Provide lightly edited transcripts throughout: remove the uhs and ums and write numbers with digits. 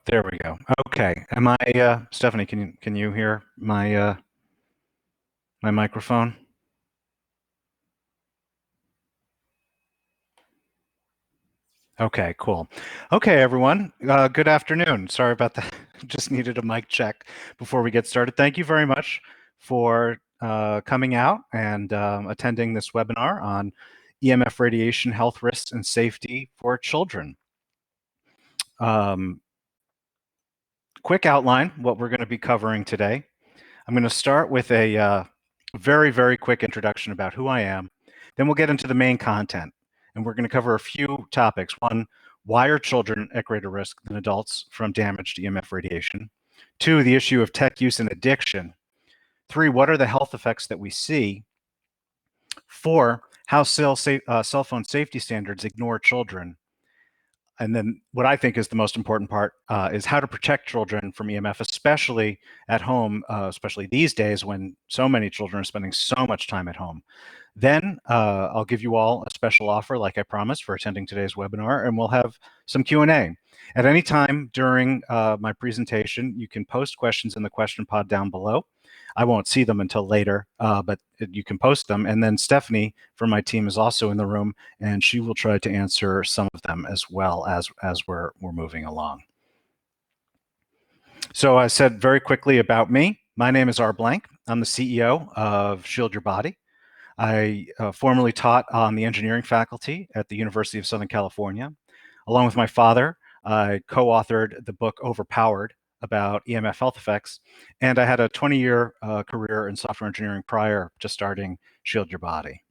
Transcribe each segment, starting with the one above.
There we go. Okay. Am I, Stephanie, can you hear my microphone? Okay, cool. Okay, everyone. Good afternoon. Sorry about that. Just needed a mic check before we get started. Thank you very much for coming out and attending this webinar on EMF radiation health risks and safety for children. Quick outline, what we're going to be covering today. I'm going to start with a very, very quick introduction about who I am. Then we'll get into the main content. And we're going to cover a few topics. One, why are children at greater risk than adults from damage to EMF radiation? Two, the issue of tech use and addiction. Three, what are the health effects that we see? Four, how cell phone safety standards ignore children. And then what I think is the most important part is how to protect children from EMF, especially at home, especially these days when so many children are spending so much time at home. Then I'll give you all a special offer, like I promised, for attending today's webinar, and we'll have some Q&A. At any time during my presentation, you can post questions in the question pod down below. I won't see them until later, but you can post them. And then Stephanie from my team is also in the room, and she will try to answer some of them as well as we're moving along. So I said very quickly about me. My name is R. Blank. I'm the CEO of Shield Your Body. I formerly taught on the engineering faculty at the University of Southern California. Along with my father, I co-authored the book Overpowered about EMF health effects, and I had a 20-year career in software engineering prior to starting Shield Your Body.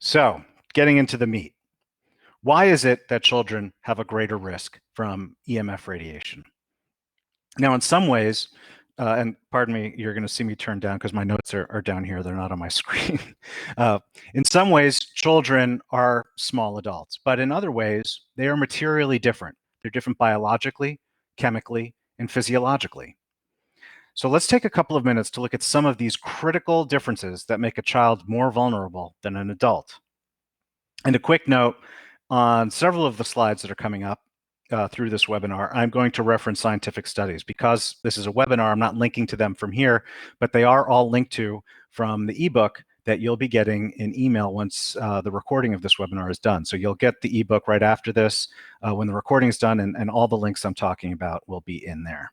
So, getting into the meat. Why is it that children have a greater risk from EMF radiation? Now, in some ways, and pardon me, you're going to see me turn down because my notes are down here. They're not on my screen. In some ways, children are small adults, but in other ways, they are materially different. They're different biologically, chemically, and physiologically. So let's take a couple of minutes to look at some of these critical differences that make a child more vulnerable than an adult. And a quick note on several of the slides that are coming up through this webinar, I'm going to reference scientific studies. Because this is a webinar, I'm not linking to them from here, but they are all linked to from the ebook that you'll be getting in email once the recording of this webinar is done. So you'll get the ebook right after this when the recording is done, and all the links I'm talking about will be in there.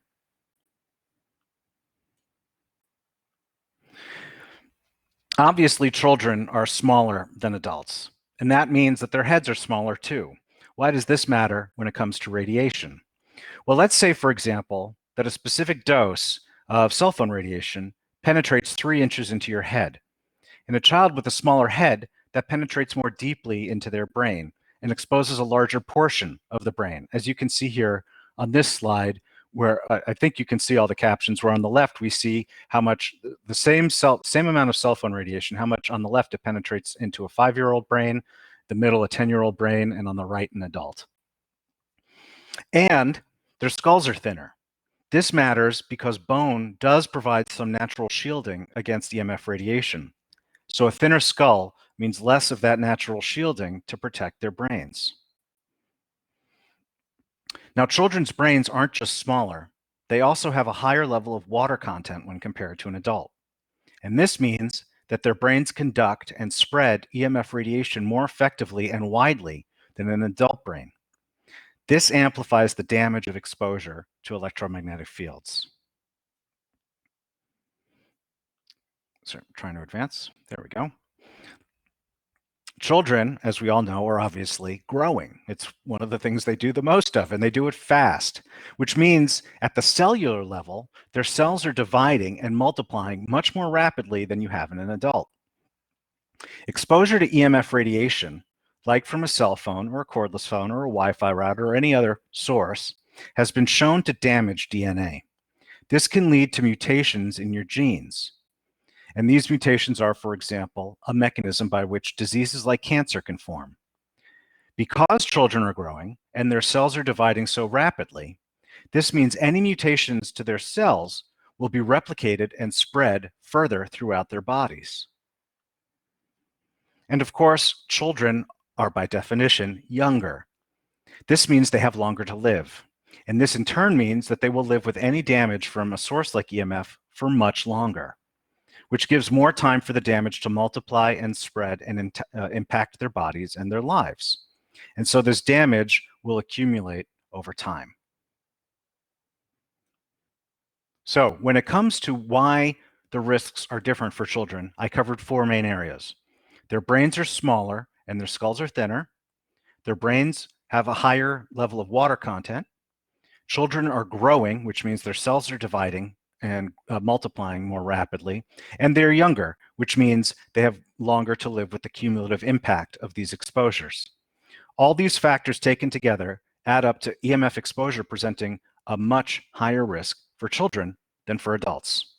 Obviously, children are smaller than adults, and that means that their heads are smaller too. Why does this matter when it comes to radiation? Well, let's say, for example, that a specific dose of cell phone radiation penetrates 3 inches into your head. In a child with a smaller head, that penetrates more deeply into their brain and exposes a larger portion of the brain. As you can see here on this slide, where I think you can see all the captions, where on the left we see how much the same amount of cell phone radiation, how much on the left it penetrates into a 5-year-old brain, the middle a 10-year-old brain, and on the right an adult. And their skulls are thinner. This matters because bone does provide some natural shielding against EMF radiation. So a thinner skull means less of that natural shielding to protect their brains. Now, children's brains aren't just smaller, they also have a higher level of water content when compared to an adult. And this means that their brains conduct and spread EMF radiation more effectively and widely than an adult brain. This amplifies the damage of exposure to electromagnetic fields. So, trying to advance. There we go. Children, as we all know, are obviously growing. It's one of the things they do the most of, and they do it fast, which means at the cellular level, their cells are dividing and multiplying much more rapidly than you have in an adult. Exposure to EMF radiation, like from a cell phone or a cordless phone or a Wi-Fi router or any other source, has been shown to damage DNA. This can lead to mutations in your genes. And these mutations are, for example, a mechanism by which diseases like cancer can form. Because children are growing and their cells are dividing so rapidly, this means any mutations to their cells will be replicated and spread further throughout their bodies. And of course, children are by definition younger. This means they have longer to live. And this in turn means that they will live with any damage from a source like EMF for much longer, which gives more time for the damage to multiply and spread and impact their bodies and their lives. And so this damage will accumulate over time. So when it comes to why the risks are different for children, I covered 4 main areas. Their brains are smaller and their skulls are thinner. Their brains have a higher level of water content. Children are growing, which means their cells are dividing and multiplying more rapidly. And they're younger, which means they have longer to live with the cumulative impact of these exposures. All these factors taken together add up to EMF exposure presenting a much higher risk for children than for adults.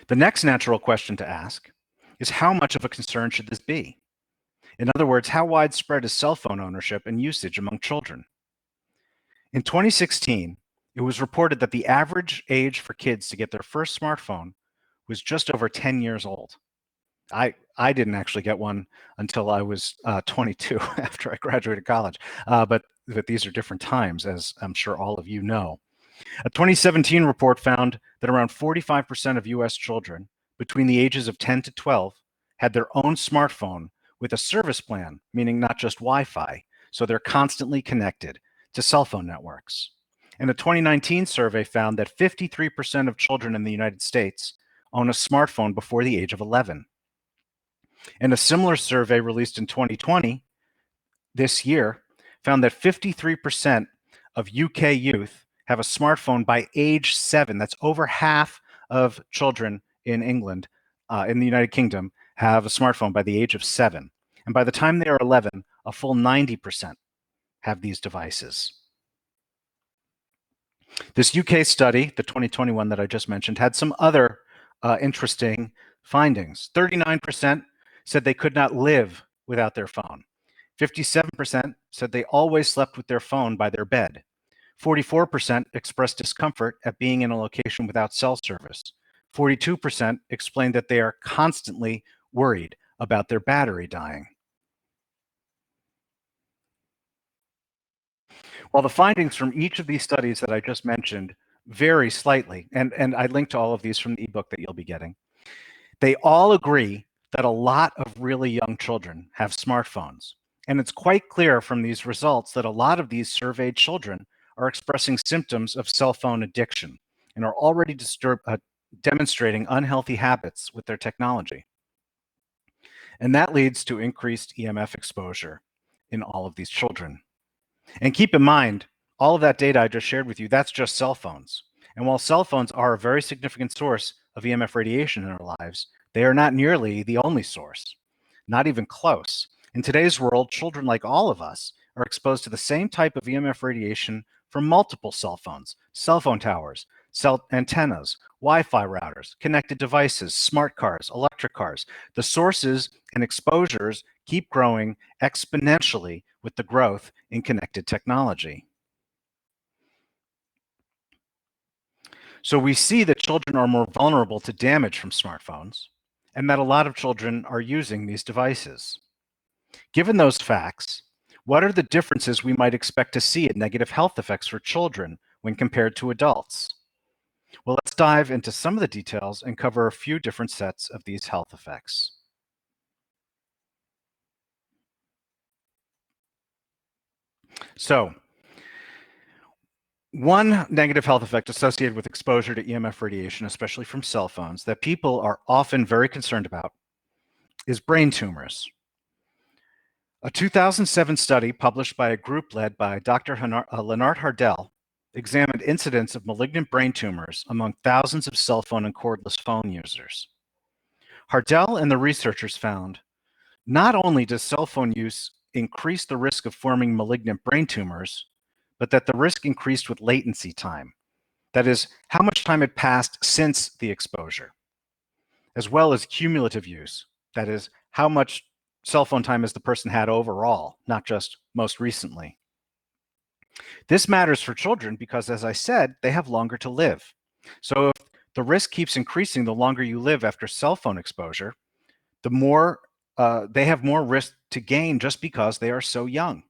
The next natural question to ask is, how much of a concern should this be? In other words, how widespread is cell phone ownership and usage among children? In 2016, it was reported that the average age for kids to get their first smartphone was just over 10 years old. I didn't actually get one until I was 22 after I graduated college, but these are different times, as I'm sure all of you know. A 2017 report found that around 45% of US children between the ages of 10 to 12 had their own smartphone with a service plan, meaning not just Wi-Fi, so they're constantly connected to cell phone networks. And a 2019 survey found that 53% of children in the United States own a smartphone before the age of 11. And a similar survey released in 2020, this year, found that 53% of UK youth have a smartphone by age 7. That's over half of children in England, in the United Kingdom, have a smartphone by the age of 7. And by the time they are 11, a full 90% have these devices. This UK study, the 2021 that I just mentioned, had some other interesting findings. 39% said they could not live without their phone. 57% said they always slept with their phone by their bed. 44% expressed discomfort at being in a location without cell service. 42% explained that they are constantly worried about their battery dying. While the findings from each of these studies that I just mentioned vary slightly, and I linked to all of these from the ebook that you'll be getting, they all agree that a lot of really young children have smartphones. And it's quite clear from these results that a lot of these surveyed children are expressing symptoms of cell phone addiction and are already demonstrating unhealthy habits with their technology. And that leads to increased EMF exposure in all of these children. And keep in mind, all of that data I just shared with you, that's just cell phones. And while cell phones are a very significant source of EMF radiation in our lives, they are not nearly the only source, not even close. In today's world, children like all of us are exposed to the same type of EMF radiation from multiple cell phones, cell phone towers, cell antennas, Wi-Fi routers, connected devices, smart cars, electric cars. The sources and exposures keep growing exponentially with the growth in connected technology. So we see that children are more vulnerable to damage from smartphones, and that a lot of children are using these devices. Given those facts, what are the differences we might expect to see in negative health effects for children when compared to adults? Well, let's dive into some of the details and cover a few different sets of these health effects. So, one negative health effect associated with exposure to EMF radiation, especially from cell phones, that people are often very concerned about is brain tumors. A 2007 study published by a group led by Dr. Lennart Hardell examined incidence of malignant brain tumors among thousands of cell phone and cordless phone users. Hardell and the researchers found not only does cell phone use increase the risk of forming malignant brain tumors, but that the risk increased with latency time. That is, how much time had passed since the exposure, as well as cumulative use. That is, how much cell phone time has the person had overall, not just most recently. This matters for children because, as I said, they have longer to live. So if the risk keeps increasing the longer you live after cell phone exposure, the more they have more risk to gain just because they are so young.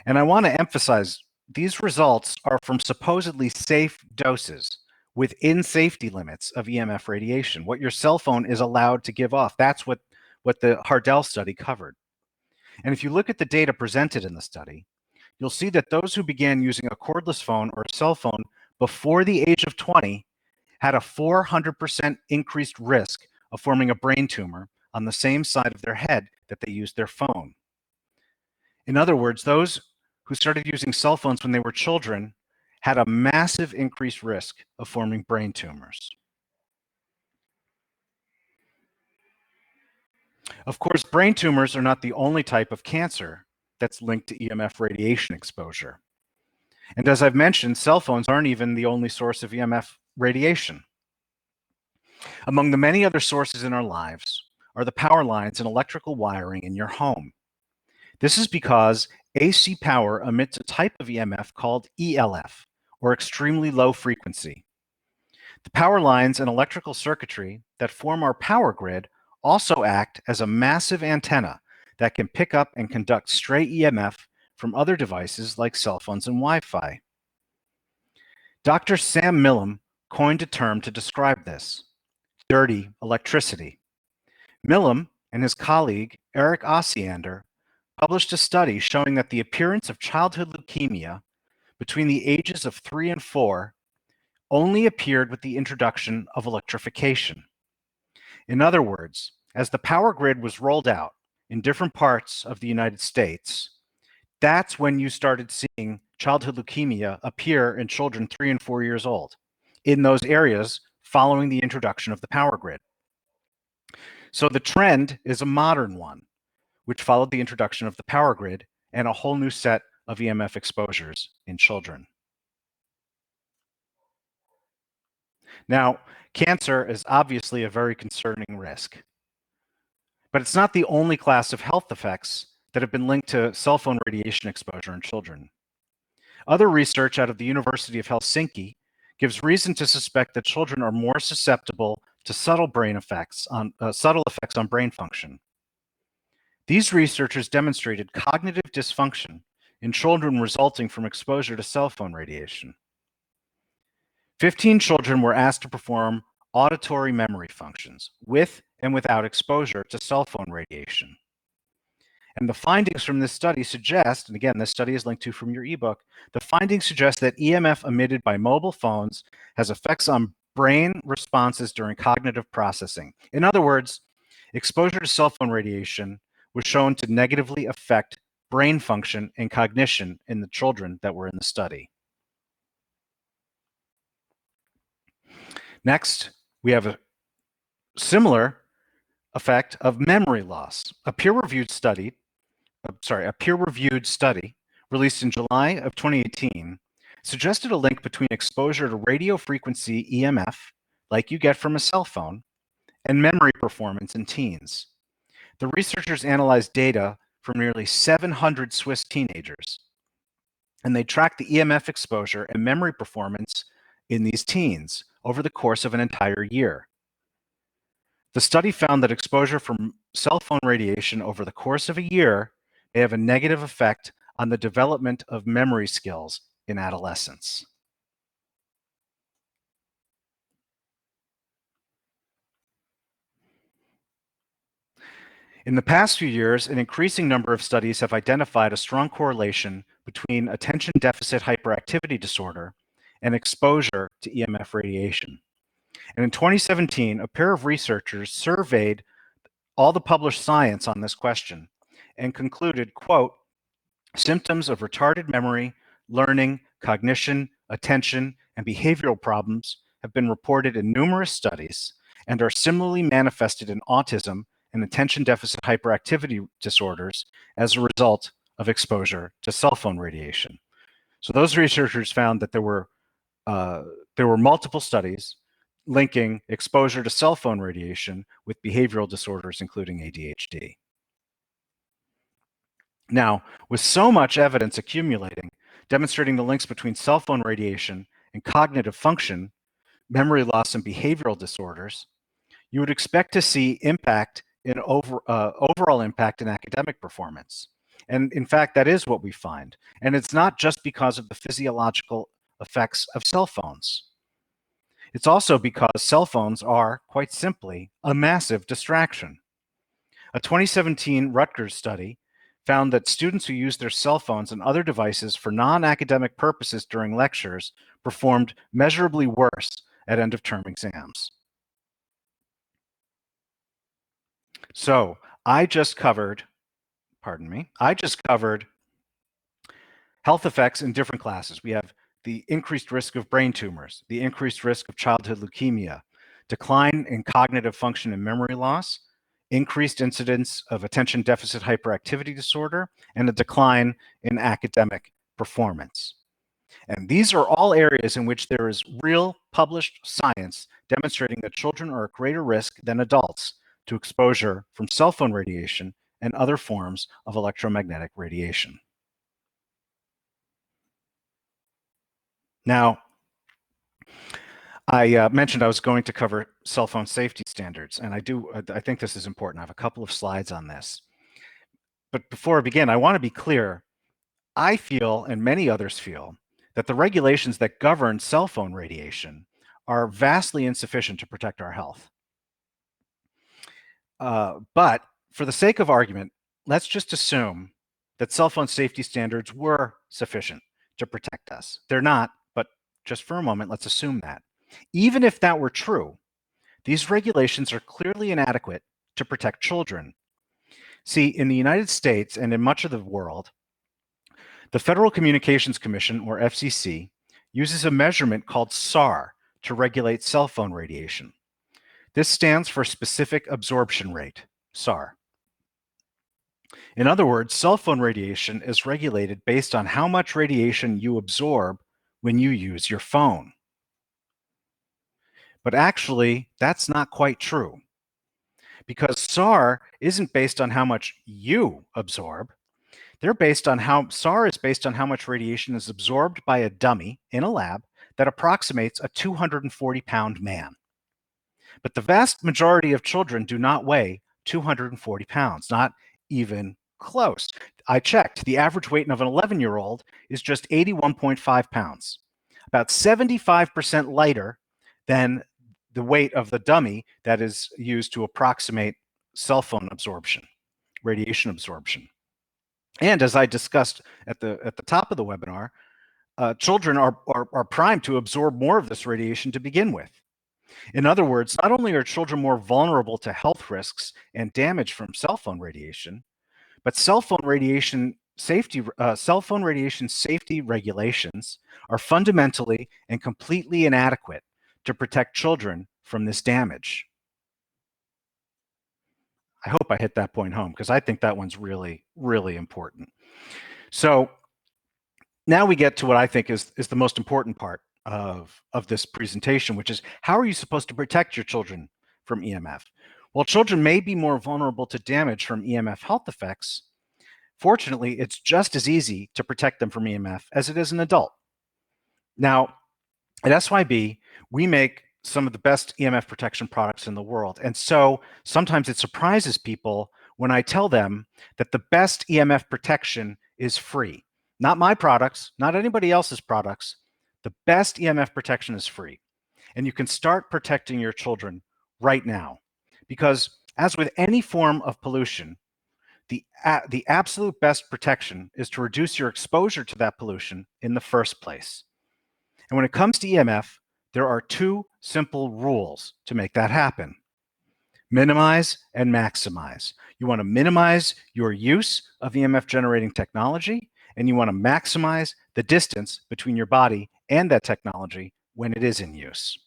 And I want to emphasize these results are from supposedly safe doses within safety limits of EMF radiation, what your cell phone is allowed to give off. That's what the Hardell study covered. And if you look at the data presented in the study, you'll see that those who began using a cordless phone or a cell phone before the age of 20 had a 400% increased risk of forming a brain tumor on the same side of their head that they used their phone. In other words, those who started using cell phones when they were children had a massive increased risk of forming brain tumors. Of course, brain tumors are not the only type of cancer that's linked to EMF radiation exposure. And as I've mentioned, cell phones aren't even the only source of EMF radiation. Among the many other sources in our lives are the power lines and electrical wiring in your home. This is because AC power emits a type of EMF called ELF, or extremely low frequency. The power lines and electrical circuitry that form our power grid also act as a massive antenna that can pick up and conduct stray EMF from other devices like cell phones and Wi-Fi. Dr. Sam Millam coined a term to describe this: dirty electricity. Millam and his colleague Eric Osiander published a study showing that the appearance of childhood leukemia between the ages of 3 and 4 only appeared with the introduction of electrification. In other words, as the power grid was rolled out in different parts of the United States, that's when you started seeing childhood leukemia appear in children 3 and 4 years old in those areas following the introduction of the power grid. So the trend is a modern one, which followed the introduction of the power grid and a whole new set of EMF exposures in children. Now, cancer is obviously a very concerning risk, but it's not the only class of health effects that have been linked to cell phone radiation exposure in children. Other research out of the University of Helsinki gives reason to suspect that children are more susceptible to subtle effects on brain function. These researchers demonstrated cognitive dysfunction in children resulting from exposure to cell phone radiation. 15 children were asked to perform auditory memory functions with and without exposure to cell phone radiation. And the findings from this study suggest, and again, this study is linked to from your ebook, the findings suggest that EMF emitted by mobile phones has effects on brain responses during cognitive processing. In other words, exposure to cell phone radiation was shown to negatively affect brain function and cognition in the children that were in the study. Next, we have a similar effect of memory loss. A peer-reviewed study released in July of 2018 suggested a link between exposure to radio frequency EMF, like you get from a cell phone, and memory performance in teens. The researchers analyzed data from nearly 700 Swiss teenagers, and they tracked the EMF exposure and memory performance in these teens over the course of an entire year. The study found that exposure from cell phone radiation over the course of a year may have a negative effect on the development of memory skills in adolescence. In the past few years, an increasing number of studies have identified a strong correlation between attention deficit hyperactivity disorder and exposure to EMF radiation. And in 2017, a pair of researchers surveyed all the published science on this question and concluded, quote, symptoms of retarded memory, learning, cognition, attention, and behavioral problems have been reported in numerous studies and are similarly manifested in autism and attention deficit hyperactivity disorders as a result of exposure to cell phone radiation. So those researchers found that there were multiple studies linking exposure to cell phone radiation with behavioral disorders, including ADHD. Now, with so much evidence accumulating, demonstrating the links between cell phone radiation and cognitive function, memory loss, and behavioral disorders, you would expect to see impact in overall impact in academic performance. And in fact, that is what we find. And it's not just because of the physiological effects of cell phones. It's also because cell phones are, quite simply, a massive distraction. A 2017 Rutgers study found that students who used their cell phones and other devices for non-academic purposes during lectures performed measurably worse at end-of-term exams. So I just covered health effects in different classes. We have the increased risk of brain tumors, the increased risk of childhood leukemia, decline in cognitive function and memory loss, increased incidence of attention deficit hyperactivity disorder, and a decline in academic performance. And these are all areas in which there is real published science demonstrating that children are at greater risk than adults to exposure from cell phone radiation and other forms of electromagnetic radiation. Now, I mentioned I was going to cover cell phone safety standards, and I think this is important. I have a couple of slides on this. But before I begin, I want to be clear. I feel, and many others feel, that the regulations that govern cell phone radiation are vastly insufficient to protect our health. But for the sake of argument, let's just assume that cell phone safety standards were sufficient to protect us. They're not, but just for a moment, let's assume that. Even if that were true, these regulations are clearly inadequate to protect children. See, in the United States and in much of the world, the Federal Communications Commission, or FCC, uses a measurement called SAR to regulate cell phone radiation. This stands for specific absorption rate, SAR. In other words, cell phone radiation is regulated based on how much radiation you absorb when you use your phone. But actually, that's not quite true, because SAR isn't based on how much you absorb. SAR is based on how much radiation is absorbed by a dummy in a lab that approximates a 240-pound man. But the vast majority of children do not weigh 240 pounds, not even close. I checked. The average weight of an 11-year-old is just 81.5 pounds, about 75% lighter than the weight of the dummy that is used to approximate cell phone absorption, radiation absorption. And as I discussed at the top of the webinar, children are primed to absorb more of this radiation to begin with. In other words, not only are children more vulnerable to health risks and damage from cell phone radiation, but cell phone radiation safety regulations are fundamentally and completely inadequate to protect children from this damage. I hope I hit that point home, because I think that one's really, really important. So now we get to what I think is the most important part of this presentation, which is how are you supposed to protect your children from EMF? While children may be more vulnerable to damage from EMF health effects, fortunately, it's just as easy to protect them from EMF as it is an adult. Now, at SYB, we make some of the best EMF protection products in the world. And so sometimes it surprises people when I tell them that the best EMF protection is free. Not my products, not anybody else's products. The best EMF protection is free. And you can start protecting your children right now. Because as with any form of pollution, the absolute best protection is to reduce your exposure to that pollution in the first place. And when it comes to EMF, there are two simple rules to make that happen: minimize and maximize. You want to minimize your use of EMF generating technology, and you want to maximize the distance between your body and that technology when it is in use.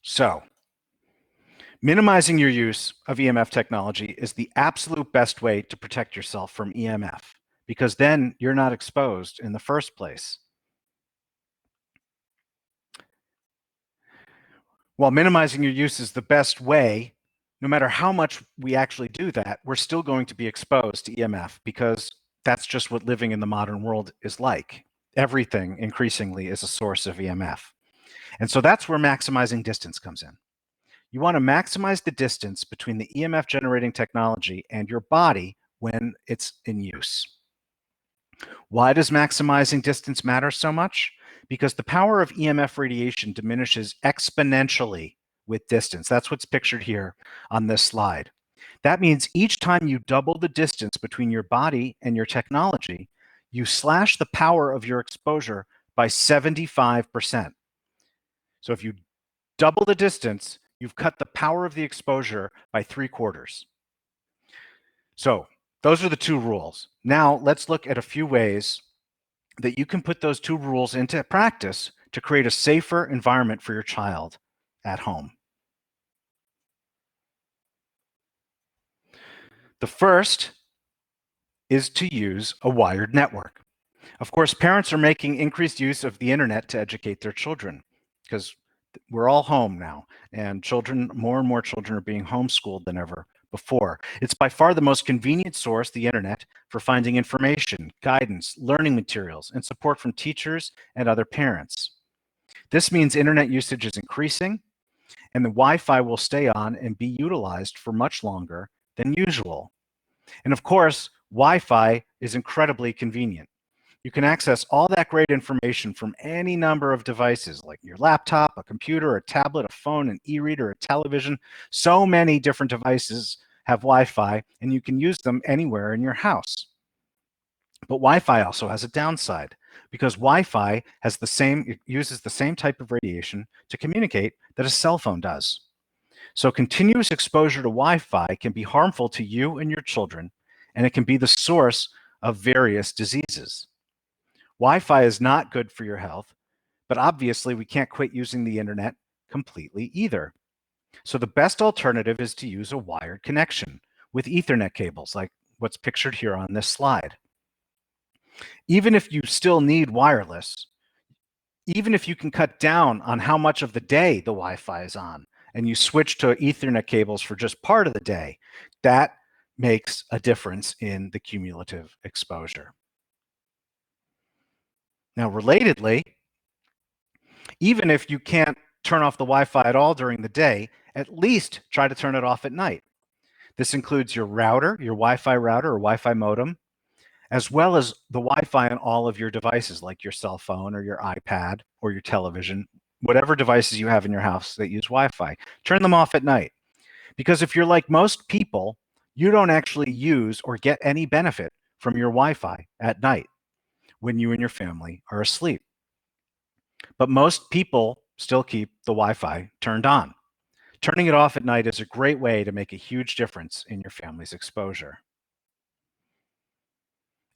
So, minimizing your use of EMF technology is the absolute best way to protect yourself from EMF, because then you're not exposed in the first place. While minimizing your use is the best way, no matter how much we actually do that, we're still going to be exposed to EMF, because that's just what living in the modern world is like. Everything increasingly is a source of EMF. And so that's where maximizing distance comes in. You want to maximize the distance between the EMF generating technology and your body when it's in use. Why does maximizing distance matter so much? Because the power of EMF radiation diminishes exponentially with distance. That's what's pictured here on this slide. That means each time you double the distance between your body and your technology, you slash the power of your exposure by 75%. So if you double the distance, you've cut the power of the exposure by 3/4. So those are the two rules. Now let's look at a few ways that you can put those two rules into practice to create a safer environment for your child at home. The first is to use a wired network. Of course, parents are making increased use of the internet to educate their children because we're all home now, and children, more and more children are being homeschooled than ever before. It's by far the most convenient source, the internet, for finding information, guidance, learning materials, and support from teachers and other parents. This means internet usage is increasing, and the Wi-Fi will stay on and be utilized for much longer than usual. And of course, Wi-Fi is incredibly convenient. You can access all that great information from any number of devices, like your laptop, a computer, a tablet, a phone, an e-reader, a television. So many different devices have Wi-Fi, and you can use them anywhere in your house. But Wi-Fi also has a downside, because Wi-Fi has it uses the same type of radiation to communicate that a cell phone does. So continuous exposure to Wi-Fi can be harmful to you and your children, and it can be the source of various diseases. Wi-Fi is not good for your health, but obviously we can't quit using the internet completely either. So the best alternative is to use a wired connection with Ethernet cables, like what's pictured here on this slide. Even if you still need wireless, even if you can cut down on how much of the day the Wi-Fi is on, and you switch to Ethernet cables for just part of the day, that makes a difference in the cumulative exposure. Now, relatedly, even if you can't turn off the Wi-Fi at all during the day, at least try to turn it off at night. This includes your router, your Wi-Fi router or Wi-Fi modem, as well as the Wi-Fi on all of your devices, like your cell phone or your iPad or your television, whatever devices you have in your house that use Wi-Fi. Turn them off at night. Because if you're like most people, you don't actually use or get any benefit from your Wi-Fi at night when you and your family are asleep. But most people still keep the Wi-Fi turned on. Turning it off at night is a great way to make a huge difference in your family's exposure.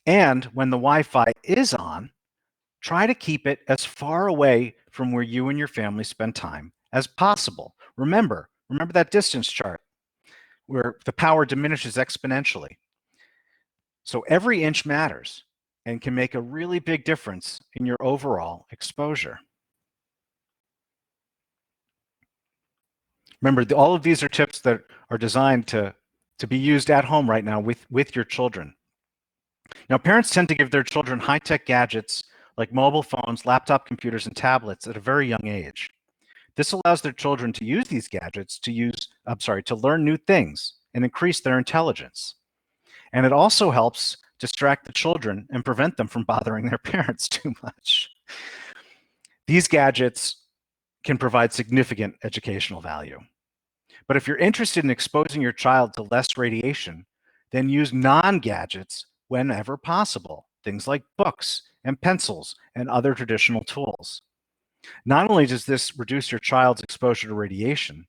And when the Wi-Fi is on, try to keep it as far away from where you and your family spend time as possible. Remember that distance chart where the power diminishes exponentially. So every inch matters and can make a really big difference in your overall exposure. Remember, all of these are tips that are designed to be used at home right now with your children. Now, parents tend to give their children high-tech gadgets like mobile phones, laptop computers, and tablets at a very young age. This allows their children to use these gadgets to learn new things and increase their intelligence. And it also helps distract the children and prevent them from bothering their parents too much. These gadgets can provide significant educational value. But if you're interested in exposing your child to less radiation, then use non-gadgets whenever possible, things like books and pencils and other traditional tools. Not only does this reduce your child's exposure to radiation,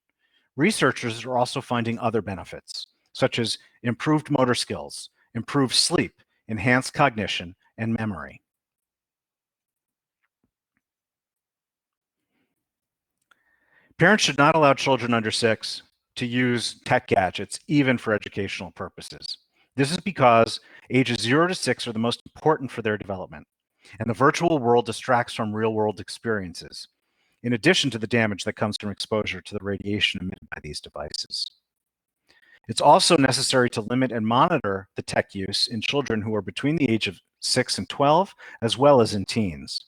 researchers are also finding other benefits, such as improved motor skills, improved sleep, enhanced cognition, and memory. Parents should not allow children under 6 to use tech gadgets, even for educational purposes. This is because ages 0 to 6 are the most important for their development, and the virtual world distracts from real-world experiences, in addition to the damage that comes from exposure to the radiation emitted by these devices. It's also necessary to limit and monitor the tech use in children who are between the age of 6 and 12, as well as in teens.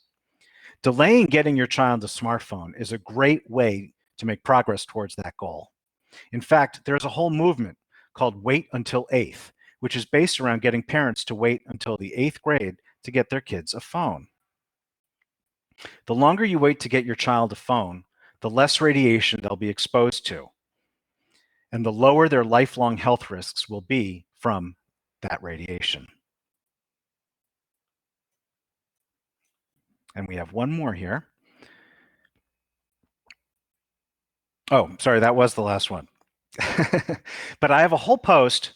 Delaying getting your child a smartphone is a great way to make progress towards that goal. In fact, there's a whole movement called Wait Until 8th, which is based around getting parents to wait until the 8th grade to get their kids a phone. The longer you wait to get your child a phone, the less radiation they'll be exposed to, and the lower their lifelong health risks will be from that radiation. And we have one more here. Oh, sorry, that was the last one. But I have a whole post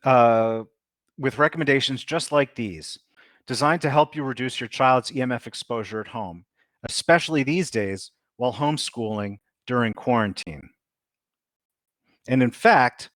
with recommendations just like these, designed to help you reduce your child's EMF exposure at home, especially these days while homeschooling during quarantine. And in fact,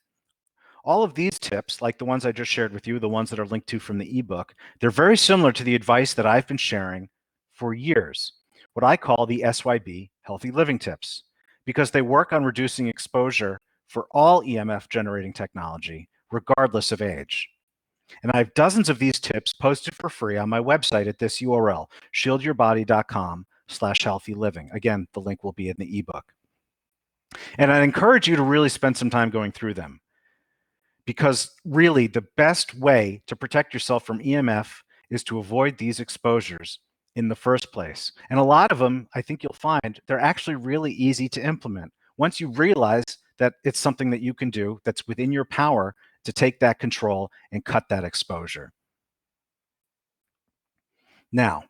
all of these tips, like the ones I just shared with you, the ones that are linked to from the ebook, they're very similar to the advice that I've been sharing for years, what I call the SYB healthy living tips, because they work on reducing exposure for all EMF generating technology, regardless of age. And I have dozens of these tips posted for free on my website at this URL, shieldyourbody.com/healthyliving. Again, the link will be in the ebook. And I encourage you to really spend some time going through them, because really the best way to protect yourself from EMF is to avoid these exposures in the first place. And a lot of them, I think you'll find, they're actually really easy to implement. Once you realize that it's something that you can do, that's within your power to take that control and cut that exposure. Now,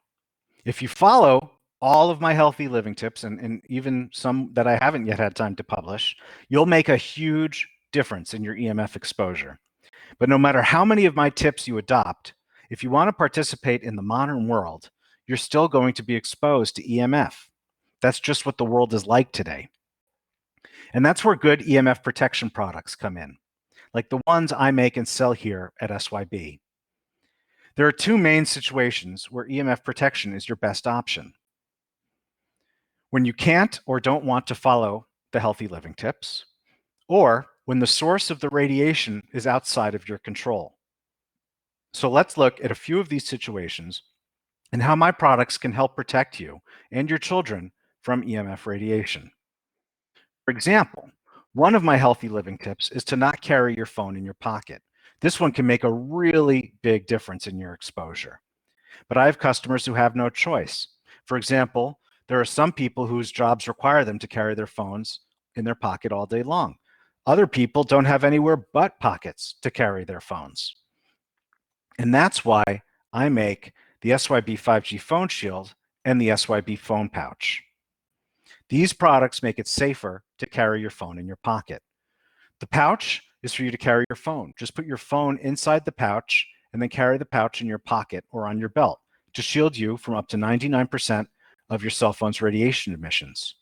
if you follow all of my healthy living tips, and even some that I haven't yet had time to publish, you'll make a huge difference in your EMF exposure. But no matter how many of my tips you adopt, if you want to participate in the modern world, you're still going to be exposed to EMF. That's just what the world is like today. And that's where good EMF protection products come in, like the ones I make and sell here at SYB. There are two main situations where EMF protection is your best option: when you can't or don't want to follow the healthy living tips, or when the source of the radiation is outside of your control. So let's look at a few of these situations and how my products can help protect you and your children from EMF radiation. For example, one of my healthy living tips is to not carry your phone in your pocket. This one can make a really big difference in your exposure. But I have customers who have no choice. For example, there are some people whose jobs require them to carry their phones in their pocket all day long. Other people don't have anywhere but pockets to carry their phones. And that's why I make the SYB 5G phone shield and the SYB phone pouch. These products make it safer to carry your phone in your pocket. The pouch is for you to carry your phone. Just put your phone inside the pouch and then carry the pouch in your pocket or on your belt to shield you from up to 99% of your cell phone's radiation emissions.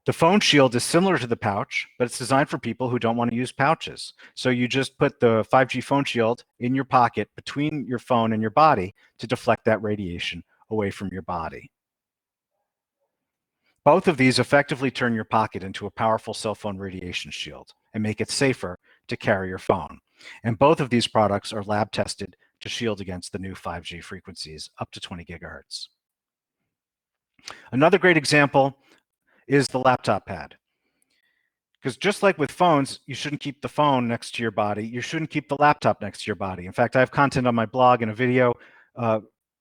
The phone shield is similar to the pouch, but it's designed for people who don't want to use pouches. So you just put the 5G phone shield in your pocket between your phone and your body to deflect that radiation away from your body. Both of these effectively turn your pocket into a powerful cell phone radiation shield and make it safer to carry your phone. And both of these products are lab tested to shield against the new 5G frequencies up to 20 gigahertz. Another great example is the laptop pad. Because just like with phones, you shouldn't keep the phone next to your body. You shouldn't keep the laptop next to your body. In fact, I have content on my blog and a video.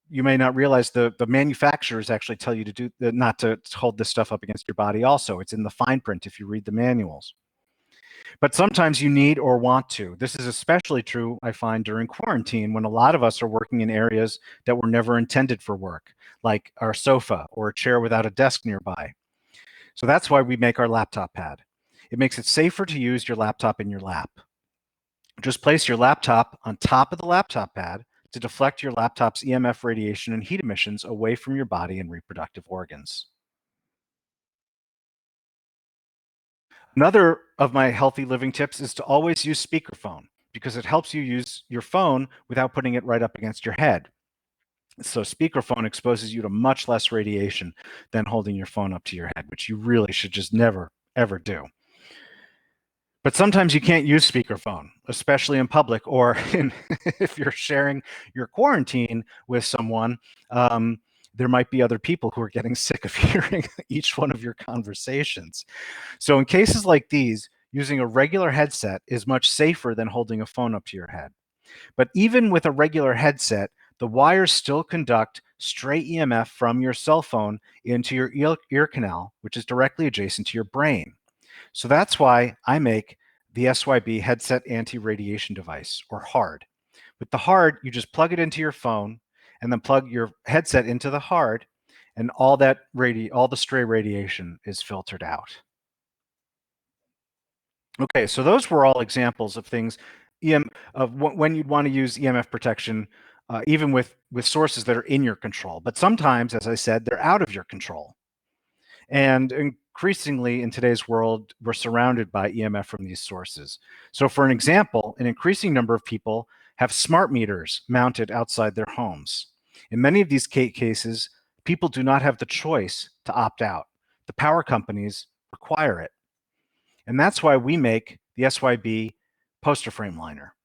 You may not realize the manufacturers actually tell you to do not to hold this stuff up against your body also. It's in the fine print if you read the manuals. But sometimes you need or want to. This is especially true, I find, during quarantine, when a lot of us are working in areas that were never intended for work, like our sofa or a chair without a desk nearby. So that's why we make our laptop pad. It makes it safer to use your laptop in your lap. Just place your laptop on top of the laptop pad to deflect your laptop's EMF radiation and heat emissions away from your body and reproductive organs. Another of my healthy living tips is to always use speakerphone, because it helps you use your phone without putting it right up against your head. So speakerphone exposes you to much less radiation than holding your phone up to your head, which you really should just never, ever do. But sometimes you can't use speakerphone, especially in public, or if you're sharing your quarantine with someone, there might be other people who are getting sick of hearing each one of your conversations. So in cases like these, using a regular headset is much safer than holding a phone up to your head. But even with a regular headset, the wires still conduct straight EMF from your cell phone into your ear canal, which is directly adjacent to your brain. So that's why I make the SYB headset anti-radiation device, or HARD. With the HARD, you just plug it into your phone and then plug your headset into the HARD, and all the stray radiation is filtered out. Okay, so those were all examples of things of when you'd want to use EMF protection, even with sources that are in your control. But sometimes, as I said, they're out of your control. And increasingly in today's world, we're surrounded by EMF from these sources. So for an example, an increasing number of people have smart meters mounted outside their homes. In many of these cases, people do not have the choice to opt out. The power companies require it. And that's why we make the SYB poster frame liner.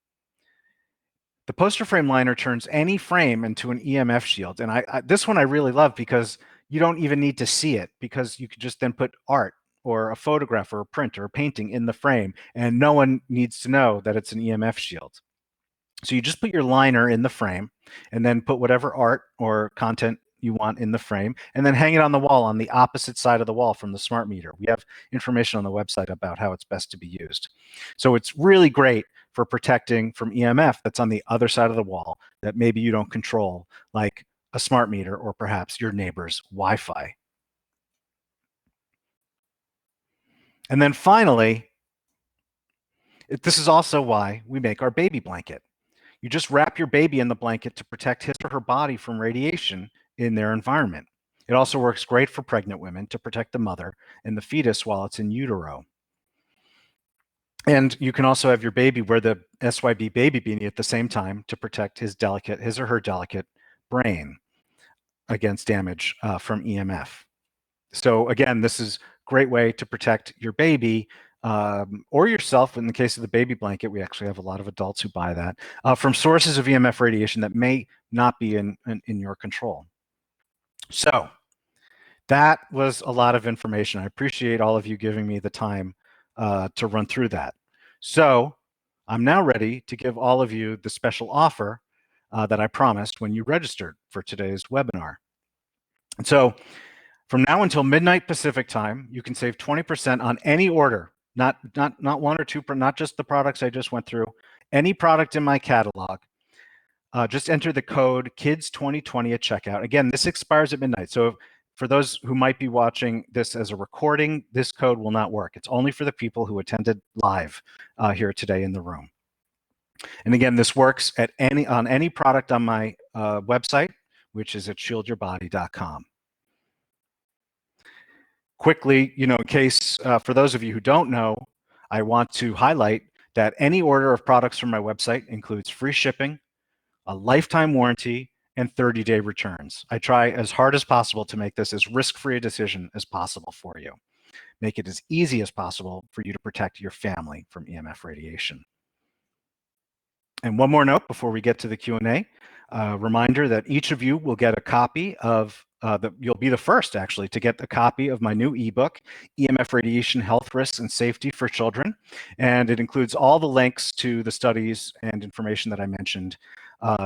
The poster frame liner turns any frame into an EMF shield. And this one I really love because you don't even need to see it, because you could just then put art or a photograph or a print or a painting in the frame, and no one needs to know that it's an EMF shield. So you just put your liner in the frame and then put whatever art or content you want in the frame, and then hang it on the wall on the opposite side of the wall from the smart meter. We have information on the website about how it's best to be used. So it's really great for protecting from EMF that's on the other side of the wall that maybe you don't control, like a smart meter or perhaps your neighbor's Wi-Fi. And then finally, this is also why we make our baby blanket. You just wrap your baby in the blanket to protect his or her body from radiation in their environment. It also works great for pregnant women to protect the mother and the fetus while it's in utero. And you can also have your baby wear the SYB baby beanie at the same time to protect his or her delicate brain against damage from EMF. So again, this is a great way to protect your baby or yourself. In the case of the baby blanket, we actually have a lot of adults who buy that from sources of EMF radiation that may not be in your control. So that was a lot of information. I appreciate all of you giving me the time to run through that. So I'm now ready to give all of you the special offer that I promised when you registered for today's webinar. And so from now until midnight Pacific time, you can save 20% on any order, not one or two, not just the products I just went through, any product in my catalog. Just enter the code KIDS2020 at checkout. Again, this expires at midnight. So for those who might be watching this as a recording, this code will not work. It's only for the people who attended live here today in the room. And again, this works at on any product on my website, which is at shieldyourbody.com. Quickly, in case for those of you who don't know, I want to highlight that any order of products from my website includes free shipping, a lifetime warranty, and 30-day returns. I try as hard as possible to make this as risk-free a decision as possible for you. Make it as easy as possible for you to protect your family from EMF radiation. And one more note before we get to the Q&A. Reminder that each of you will get a copy of, you'll be the first actually to get a copy of my new ebook, EMF Radiation Health Risks and Safety for Children. And it includes all the links to the studies and information that I mentioned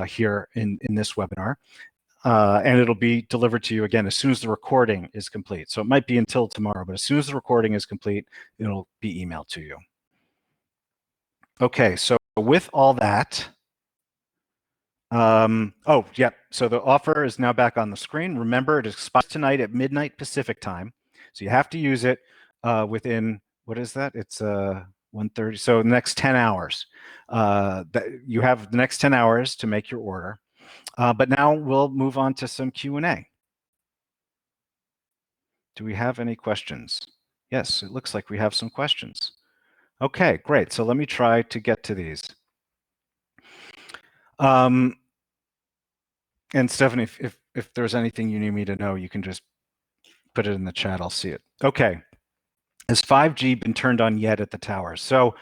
here in this webinar. And it'll be delivered to you again as soon as the recording is complete. So it might be until tomorrow, but as soon as the recording is complete, it'll be emailed to you. Okay, so with all that, oh, yeah, so the offer is now back on the screen. Remember, it expires tonight at midnight Pacific time. So you have to use it within, what is that? It's 1:30, so the next 10 hours. You have the next 10 hours to make your order. But now we'll move on to some Q&A. Do we have any questions? Yes, it looks like we have some questions. Okay, great. So let me try to get to these. And Stephanie, if there's anything you need me to know, you can just put it in the chat. I'll see it. Okay. Has 5G been turned on yet at the tower? So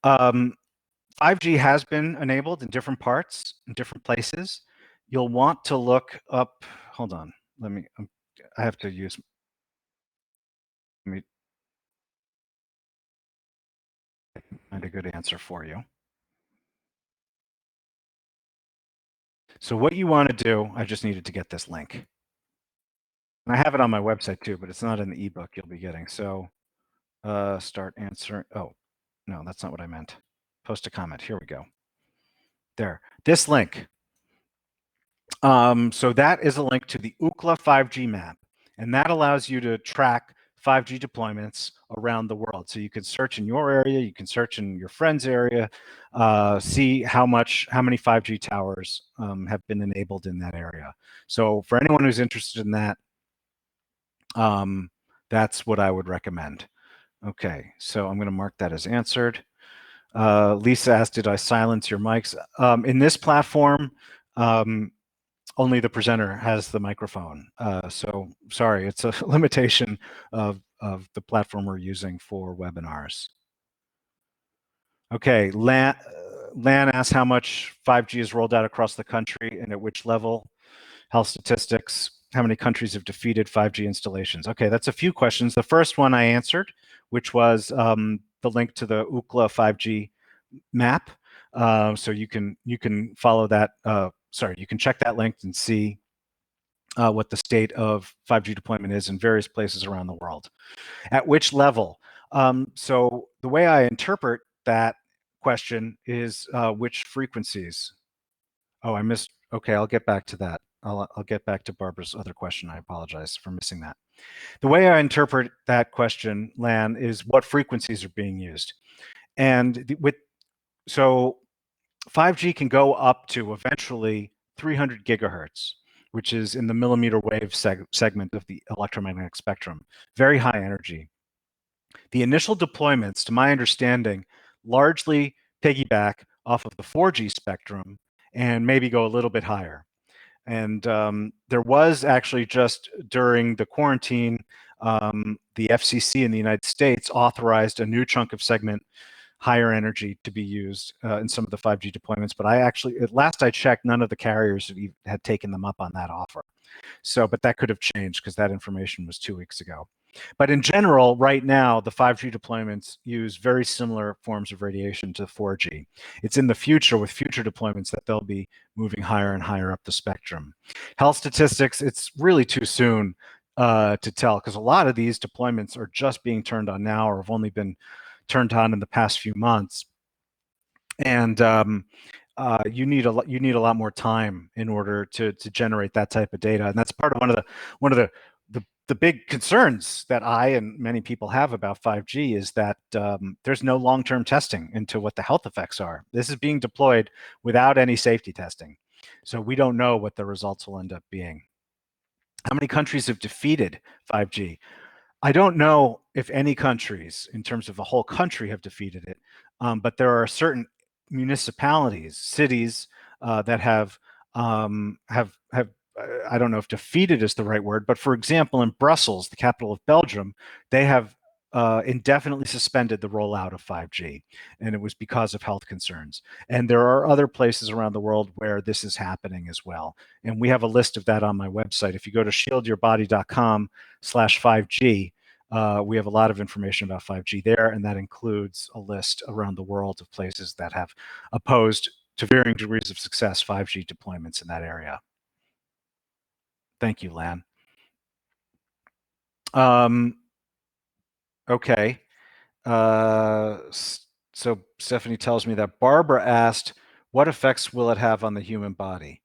5G has been enabled in different parts, in different places. You'll want to look up, hold on. let me, I have to use, let me find a good answer for you. So what you want to do, I just needed to get this link. And I have it on my website too, but it's not in the ebook you'll be getting. So start answering. Oh, no, that's not what I meant. Post a comment. Here we go. There. This link. So that is a link to the UCLA 5G map. And that allows you to track 5G deployments around the world. So you can search in your area, you can search in your friend's area, see how many 5G towers have been enabled in that area. So for anyone who's interested in that, that's what I would recommend. Okay, so I'm going to mark that as answered. Lisa asked, did I silence your mics? In this platform, only the presenter has the microphone. So sorry, it's a limitation of the platform we're using for webinars. Okay, Lan asks how much 5G is rolled out across the country and at which level. Health statistics, how many countries have defeated 5G installations? Okay, that's a few questions. The first one I answered, which was the link to the UCLA 5G map. So you can follow that. Sorry, you can check that link and see what the state of 5G deployment is in various places around the world. At which level? So the way I interpret that question is which frequencies. Oh, I missed. Okay, I'll get back to that. I'll get back to Barbara's other question. I apologize for missing that. The way I interpret that question, Lan, is what frequencies are being used. And so 5G can go up to eventually 300 gigahertz, which is in the millimeter wave segment of the electromagnetic spectrum. Very high energy. The initial deployments, to my understanding, largely piggyback off of the 4G spectrum and maybe go a little bit higher. And there was actually just during the quarantine, the FCC in the United States authorized a new chunk of segment higher energy to be used in some of the 5G deployments. But I actually, at last I checked, none of the carriers had taken them up on that offer. So, but that could have changed because that information was 2 weeks ago. But in general, right now, the 5G deployments use very similar forms of radiation to 4G. It's in the future with future deployments that they'll be moving higher and higher up the spectrum. Health statistics, it's really too soon to tell because a lot of these deployments are just being turned on now or have only been turned on in the past few months. And you need a lot more time in order to generate that type of data, and that's part of one of the big concerns that I and many people have about 5G is that there's no long-term testing into what the health effects are. This is being deployed without any safety testing, so we don't know what the results will end up being. How many countries have defeated 5G? I don't know if any countries, in terms of the whole country, have defeated it, but there are certain municipalities, cities that have I don't know if defeated is the right word, but for example, in Brussels, the capital of Belgium, they have indefinitely suspended the rollout of 5G, and it was because of health concerns. And there are other places around the world where this is happening as well. And we have a list of that on my website. If you go to shieldyourbody.com/5G, we have a lot of information about 5G there, and that includes a list around the world of places that have opposed, to varying degrees of success, 5G deployments in that area. Thank you, Lan. Okay. So Stephanie tells me that Barbara asked, what effects will it have on the human body?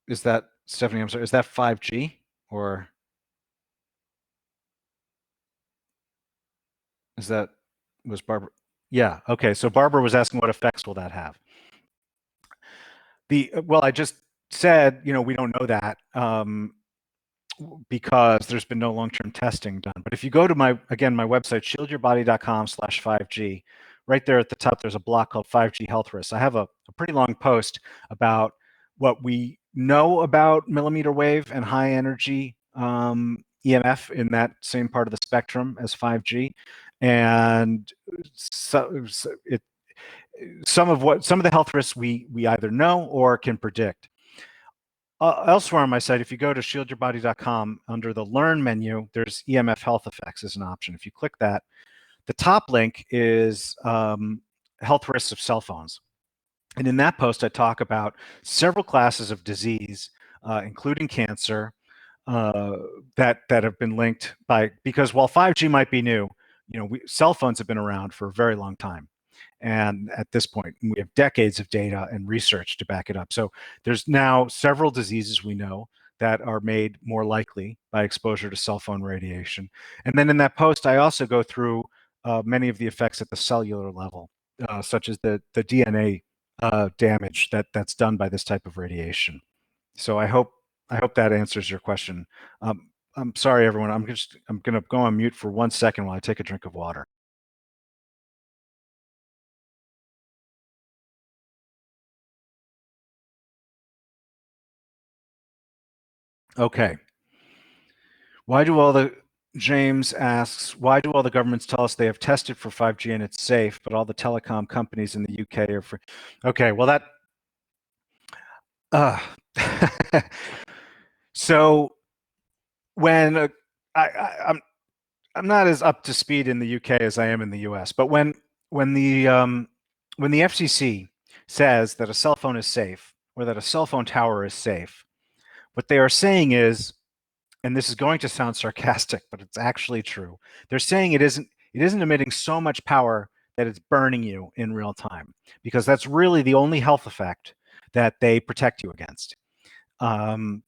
Is that, Stephanie, I'm sorry, is that 5G or is that, was Barbara? Yeah, okay, so Barbara was asking what effects will that have? Well, I just said, we don't know that because there's been no long-term testing done. But if you go to my website, shieldyourbody.com/5G, right there at the top, there's a block called 5G Health Risks. I have a pretty long post about what we know about millimeter wave and high energy EMF in that same part of the spectrum as 5G. And some of the health risks we either know or can predict. Elsewhere on my site, if you go to shieldyourbody.com, under the Learn menu, there's EMF health effects as an option. If you click that, the top link is health risks of cell phones. And in that post, I talk about several classes of disease, including cancer, that have been linked because while 5G might be new, cell phones have been around for a very long time. And at this point, we have decades of data and research to back it up. So there's now several diseases we know that are made more likely by exposure to cell phone radiation. And then in that post, I also go through many of the effects at the cellular level, such as the DNA damage that's done by this type of radiation. So I hope that answers your question. I'm sorry, everyone. I'm going to go on mute for 1 second while I take a drink of water. Okay. James asks, why do all the governments tell us they have tested for 5G and it's safe, but all the telecom companies in the UK are free? Okay, well so when I'm not as up to speed in the UK as I am in the US, but when the FCC says that a cell phone is safe or that a cell phone tower is safe, what they are saying is, and this is going to sound sarcastic, but it's actually true. They're saying it isn't emitting so much power that it's burning you in real time, because that's really the only health effect that they protect you against. And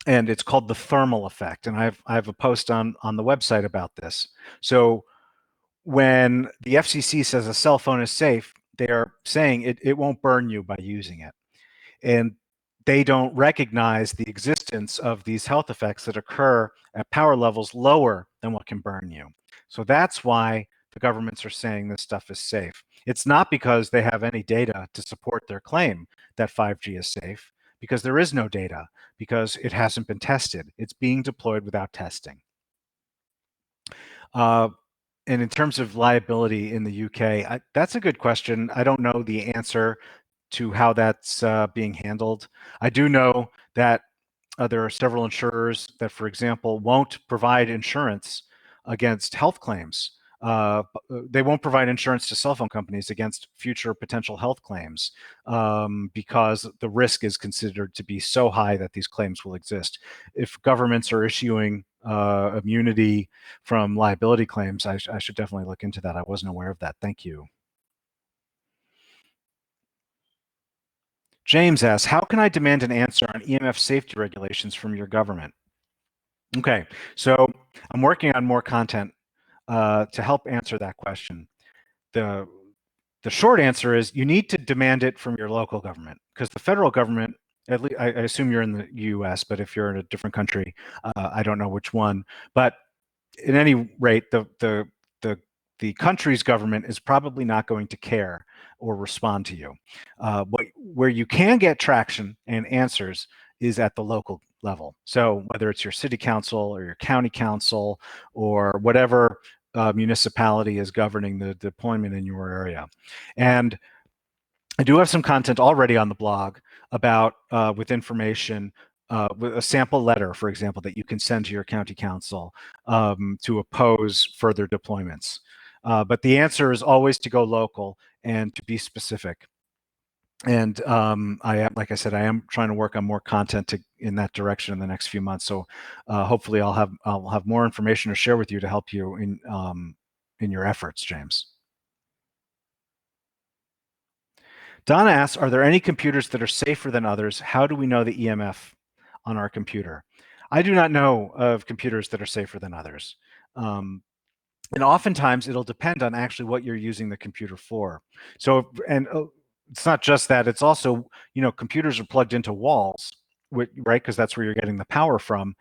it's called the thermal effect. And I have a post on the website about this. So when the FCC says a cell phone is safe, they are saying it won't burn you by using it. And they don't recognize the existence of these health effects that occur at power levels lower than what can burn you. So that's why the governments are saying this stuff is safe. It's not because they have any data to support their claim that 5G is safe, because there is no data, because it hasn't been tested. It's being deployed without testing. And in terms of liability in the UK, that's a good question. I don't know the answer to how that's being handled. I do know that there are several insurers that, for example, won't provide insurance against health claims. They won't provide insurance to cell phone companies against future potential health claims because the risk is considered to be so high that these claims will exist. If governments are issuing immunity from liability claims, I should definitely look into that. I wasn't aware of that. Thank you. James asks, how can I demand an answer on EMF safety regulations from your government? Okay, so I'm working on more content to help answer that question. The short answer is you need to demand it from your local government, because the federal government, at least I assume you're in the US, but if you're in a different country, I don't know which one. But at any rate, the country's government is probably not going to care or respond to you. Where you can get traction and answers is at the local level. So whether it's your city council or your county council or whatever municipality is governing the deployment in your area. And I do have some content already on the blog about with information, with a sample letter, for example, that you can send to your county council to oppose further deployments. But the answer is always to go local and to be specific. And like I said, I am trying to work on more content in that direction in the next few months. So hopefully I'll have more information to share with you to help you in your efforts, James. Donna asks, are there any computers that are safer than others? How do we know the EMF on our computer? I do not know of computers that are safer than others. And oftentimes it'll depend on actually what you're using the computer for. So, and it's not just that, it's also, computers are plugged into walls, right? Because that's where you're getting the power from.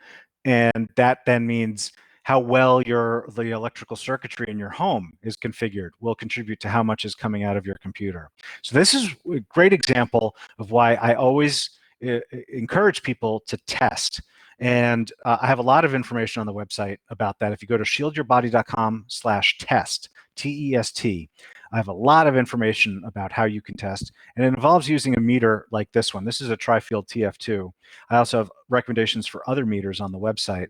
And that then means how well the electrical circuitry in your home is configured will contribute to how much is coming out of your computer. So this is a great example of why I always encourage people to test. And I have a lot of information on the website about that. If you go to shieldyourbody.com/test, T-E-S-T, I have a lot of information about how you can test, and it involves using a meter like this one. This is a tri-field TF2. I also have recommendations for other meters on the website.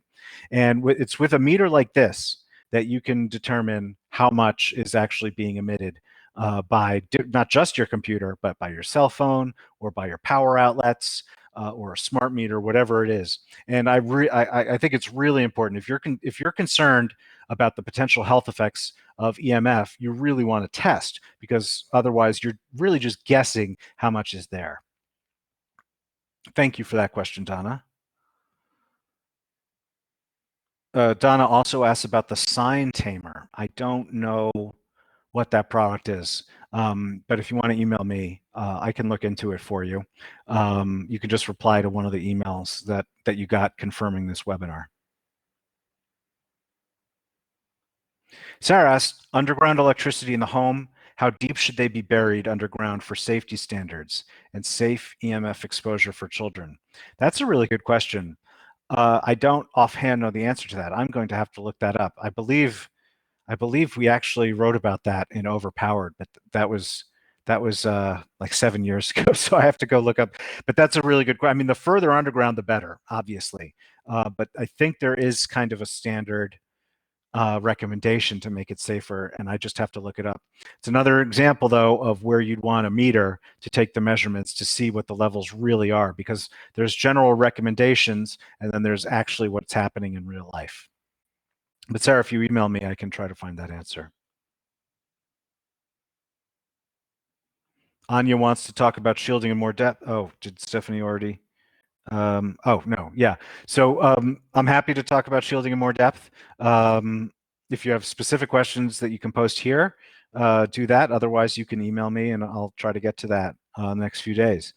And it's with a meter like this that you can determine how much is actually being emitted by not just your computer, but by your cell phone or by your power outlets or a smart meter, whatever it is. And I think it's really important if you're concerned about the potential health effects of EMF, you really want to test, because otherwise you're really just guessing how much is there. Thank you for that question, Donna. Donna also asked about the sign tamer. I don't know what that product is, but if you want to email me, I can look into it for you. You can just reply to one of the emails that you got confirming this webinar. Sarah asked, underground electricity in the home, how deep should they be buried underground for safety standards and safe EMF exposure for children? That's a really good question. I don't offhand know the answer to that. I'm going to have to look that up. I believe we actually wrote about that in Overpowered, but that was like 7 years ago. So I have to go look up. But that's a really good question. I mean, the further underground, the better, obviously. But I think there is kind of a standard recommendation to make it safer, and I just have to look it up. It's another example, though, of where you'd want a meter to take the measurements to see what the levels really are, because there's general recommendations, and then there's actually what's happening in real life. But Sarah, if you email me, I can try to find that answer. Anya wants to talk about shielding in more depth. Oh, did Stephanie already? Oh, no, yeah. So I'm happy to talk about shielding in more depth. If you have specific questions that you can post here, do that. Otherwise, you can email me and I'll try to get to that the next few days.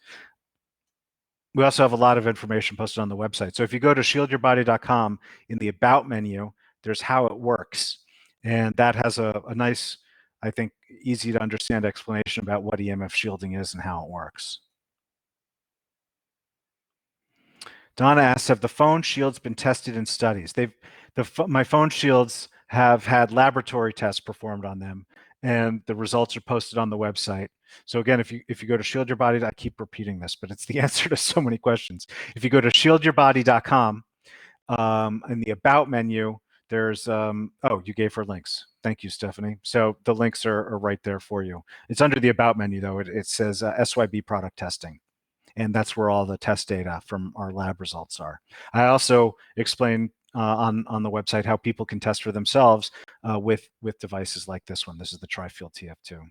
We also have a lot of information posted on the website. So if you go to shieldyourbody.com, in the About menu, there's how it works. And that has a nice, I think, easy to understand explanation about what EMF shielding is and how it works. Donna asks, have the phone shields been tested in studies? My phone shields have had laboratory tests performed on them, and the results are posted on the website. So again, if you go to Shield Your Body, I keep repeating this, but it's the answer to so many questions. If you go to shieldyourbody.com, in the About menu, there's, oh, you gave her links. Thank you, Stephanie. So the links are right there for you. It's under the About menu, though. It says SYB product testing. And that's where all the test data from our lab results are. I also explain on the website how people can test for themselves with devices like this one. This is the Tri-Field TF2.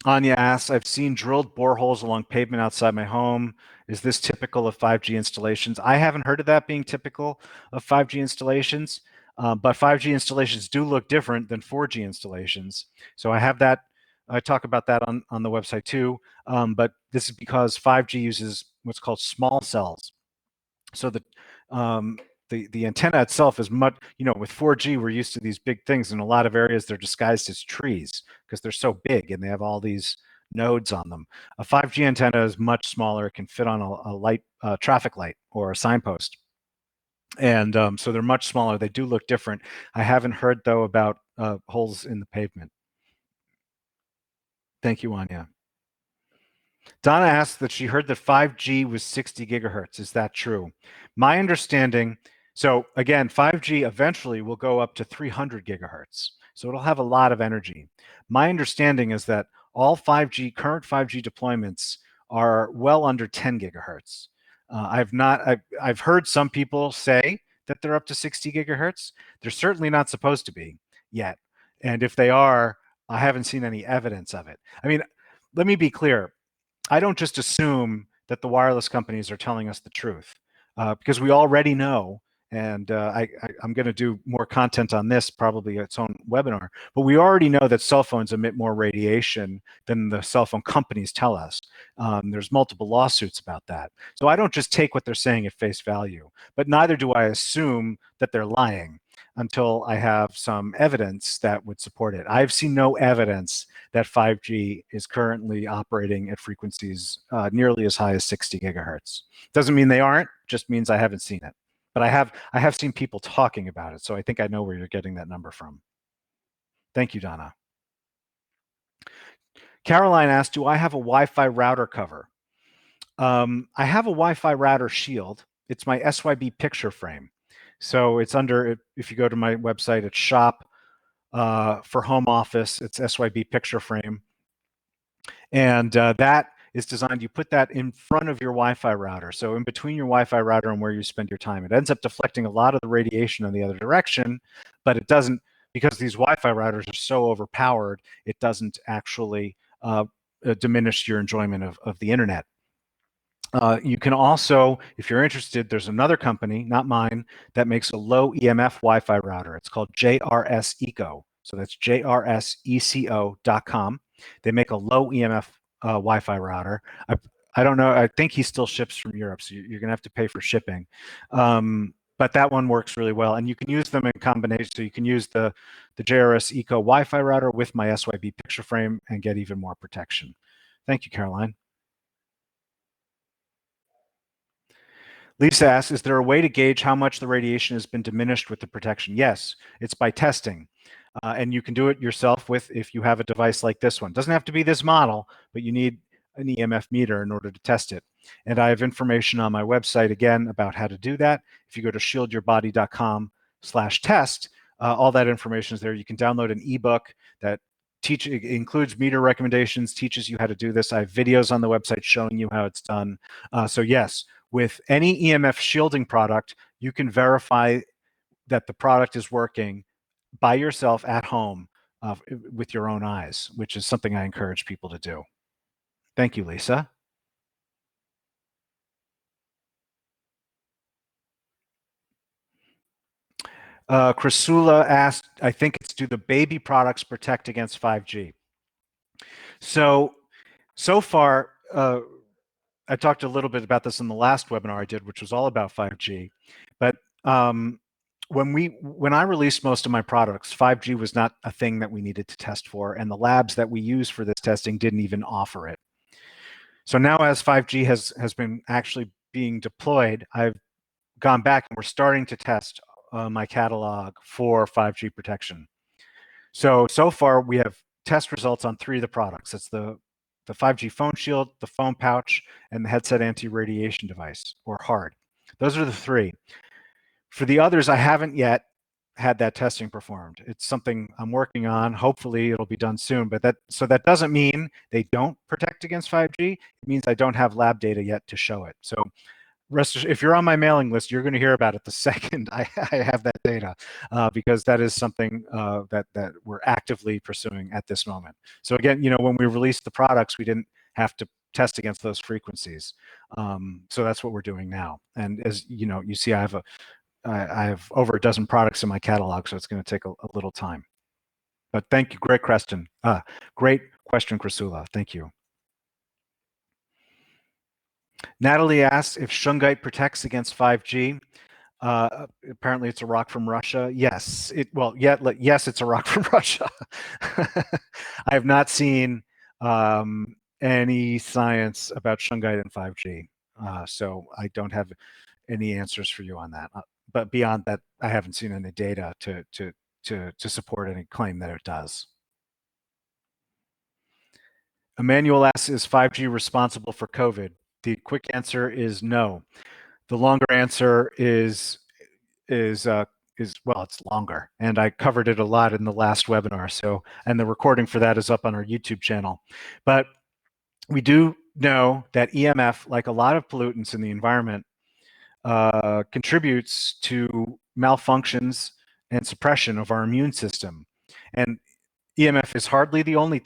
Anya asks, I've seen drilled boreholes along pavement outside my home. Is this typical of 5G installations? I haven't heard of that being typical of 5G installations, but 5G installations do look different than 4G installations. So I have that. I talk about that on the website too, but this is because 5G uses what's called small cells. So um, the antenna itself is much, with 4G, we're used to these big things. In a lot of areas, they're disguised as trees because they're so big and they have all these nodes on them. A 5G antenna is much smaller. It can fit on a light, traffic light or a signpost. And so they're much smaller. They do look different. I haven't heard, though, about holes in the pavement. Thank you, Anya. Donna asked that she heard that 5G was 60 gigahertz. Is that true? My understanding, so again, 5G eventually will go up to 300 gigahertz. So it'll have a lot of energy. My understanding is that all current 5G deployments are well under 10 gigahertz. I've heard some people say that they're up to 60 gigahertz. They're certainly not supposed to be yet. And if they are, I haven't seen any evidence of it. I mean, let me be clear. I don't just assume that the wireless companies are telling us the truth, because we already know, and I'm going to do more content on this, probably its own webinar, but we already know that cell phones emit more radiation than the cell phone companies tell us. There's multiple lawsuits about that. So I don't just take what they're saying at face value, but neither do I assume that they're lying until I have some evidence that would support it. I've seen no evidence that 5G is currently operating at frequencies nearly as high as 60 gigahertz. Doesn't mean they aren't, just means I haven't seen it. but I have seen people talking about it, so I think I know where you're getting that number from. Thank you, Donna. Caroline asked, do I have a Wi-Fi router cover? I have a Wi-Fi router shield. It's my SYB picture frame. So it's under, if you go to my website, it's shop for home office, it's SYB picture frame. And that is designed, you put that in front of your Wi-Fi router. So in between your Wi-Fi router and where you spend your time, it ends up deflecting a lot of the radiation in the other direction, but it doesn't, because these Wi-Fi routers are so overpowered, it doesn't actually diminish your enjoyment of the internet. You can also, if you're interested, there's another company, not mine, that makes a low EMF Wi-Fi router. It's called JRS Eco. So that's jrseco.com. They make a low EMF Wi-Fi router. I don't know, I think he still ships from Europe, so you're gonna have to pay for shipping. But that one works really well. And you can use them in combination. So you can use the JRS Eco Wi-Fi router with my SYB picture frame and get even more protection. Thank you, Caroline. Lisa asks, is there a way to gauge how much the radiation has been diminished with the protection? Yes, it's by testing. And you can do it yourself if you have a device like this one. It doesn't have to be this model, but you need an EMF meter in order to test it. And I have information on my website, again, about how to do that. If you go to shieldyourbody.com/test, all that information is there. You can download an ebook that includes meter recommendations, teaches you how to do this. I have videos on the website showing you how it's done. So yes, with any EMF shielding product, you can verify that the product is working by yourself at home with your own eyes, which is something I encourage people to do. Thank you, Lisa. Chrysula asked, I think it's, do the baby products protect against 5G? So far, I talked a little bit about this in the last webinar I did, which was all about 5G. But when I released most of my products, 5G was not a thing that we needed to test for, and the labs that we use for this testing didn't even offer it. So now, as 5G has been actually being deployed, I've gone back and we're starting to test my catalog for 5G protection. So far we have test results on 3 of the products. It's the 5G phone shield, the phone pouch, and the headset anti-radiation device, or HARD. Those are the 3. For the others, I haven't yet had that testing performed. It's something I'm working on. Hopefully it'll be done soon, but that doesn't mean they don't protect against 5G. It means I don't have lab data yet to show it. So if you're on my mailing list, you're going to hear about it the second I have that data, because that is something that we're actively pursuing at this moment. So again, when we released the products, we didn't have to test against those frequencies. So that's what we're doing now. And as you see, I have over a dozen products in my catalog, so it's going to take a little time. But thank you, great question. Great question, Chrysula. Thank you. Natalie asks if shungite protects against 5G. Apparently it's a rock from Russia. Yes, yes, it's a rock from Russia. I have not seen any science about shungite and 5G, so I don't have any answers for you on that. But beyond that, I haven't seen any data to support any claim that it does. Emmanuel asks, is 5G responsible for COVID? The quick answer is no. The longer answer is well, it's longer, and I covered it a lot in the last webinar. So, and the recording for that is up on our YouTube channel. But we do know that EMF, like a lot of pollutants in the environment, contributes to malfunctions and suppression of our immune system. And EMF is hardly the only,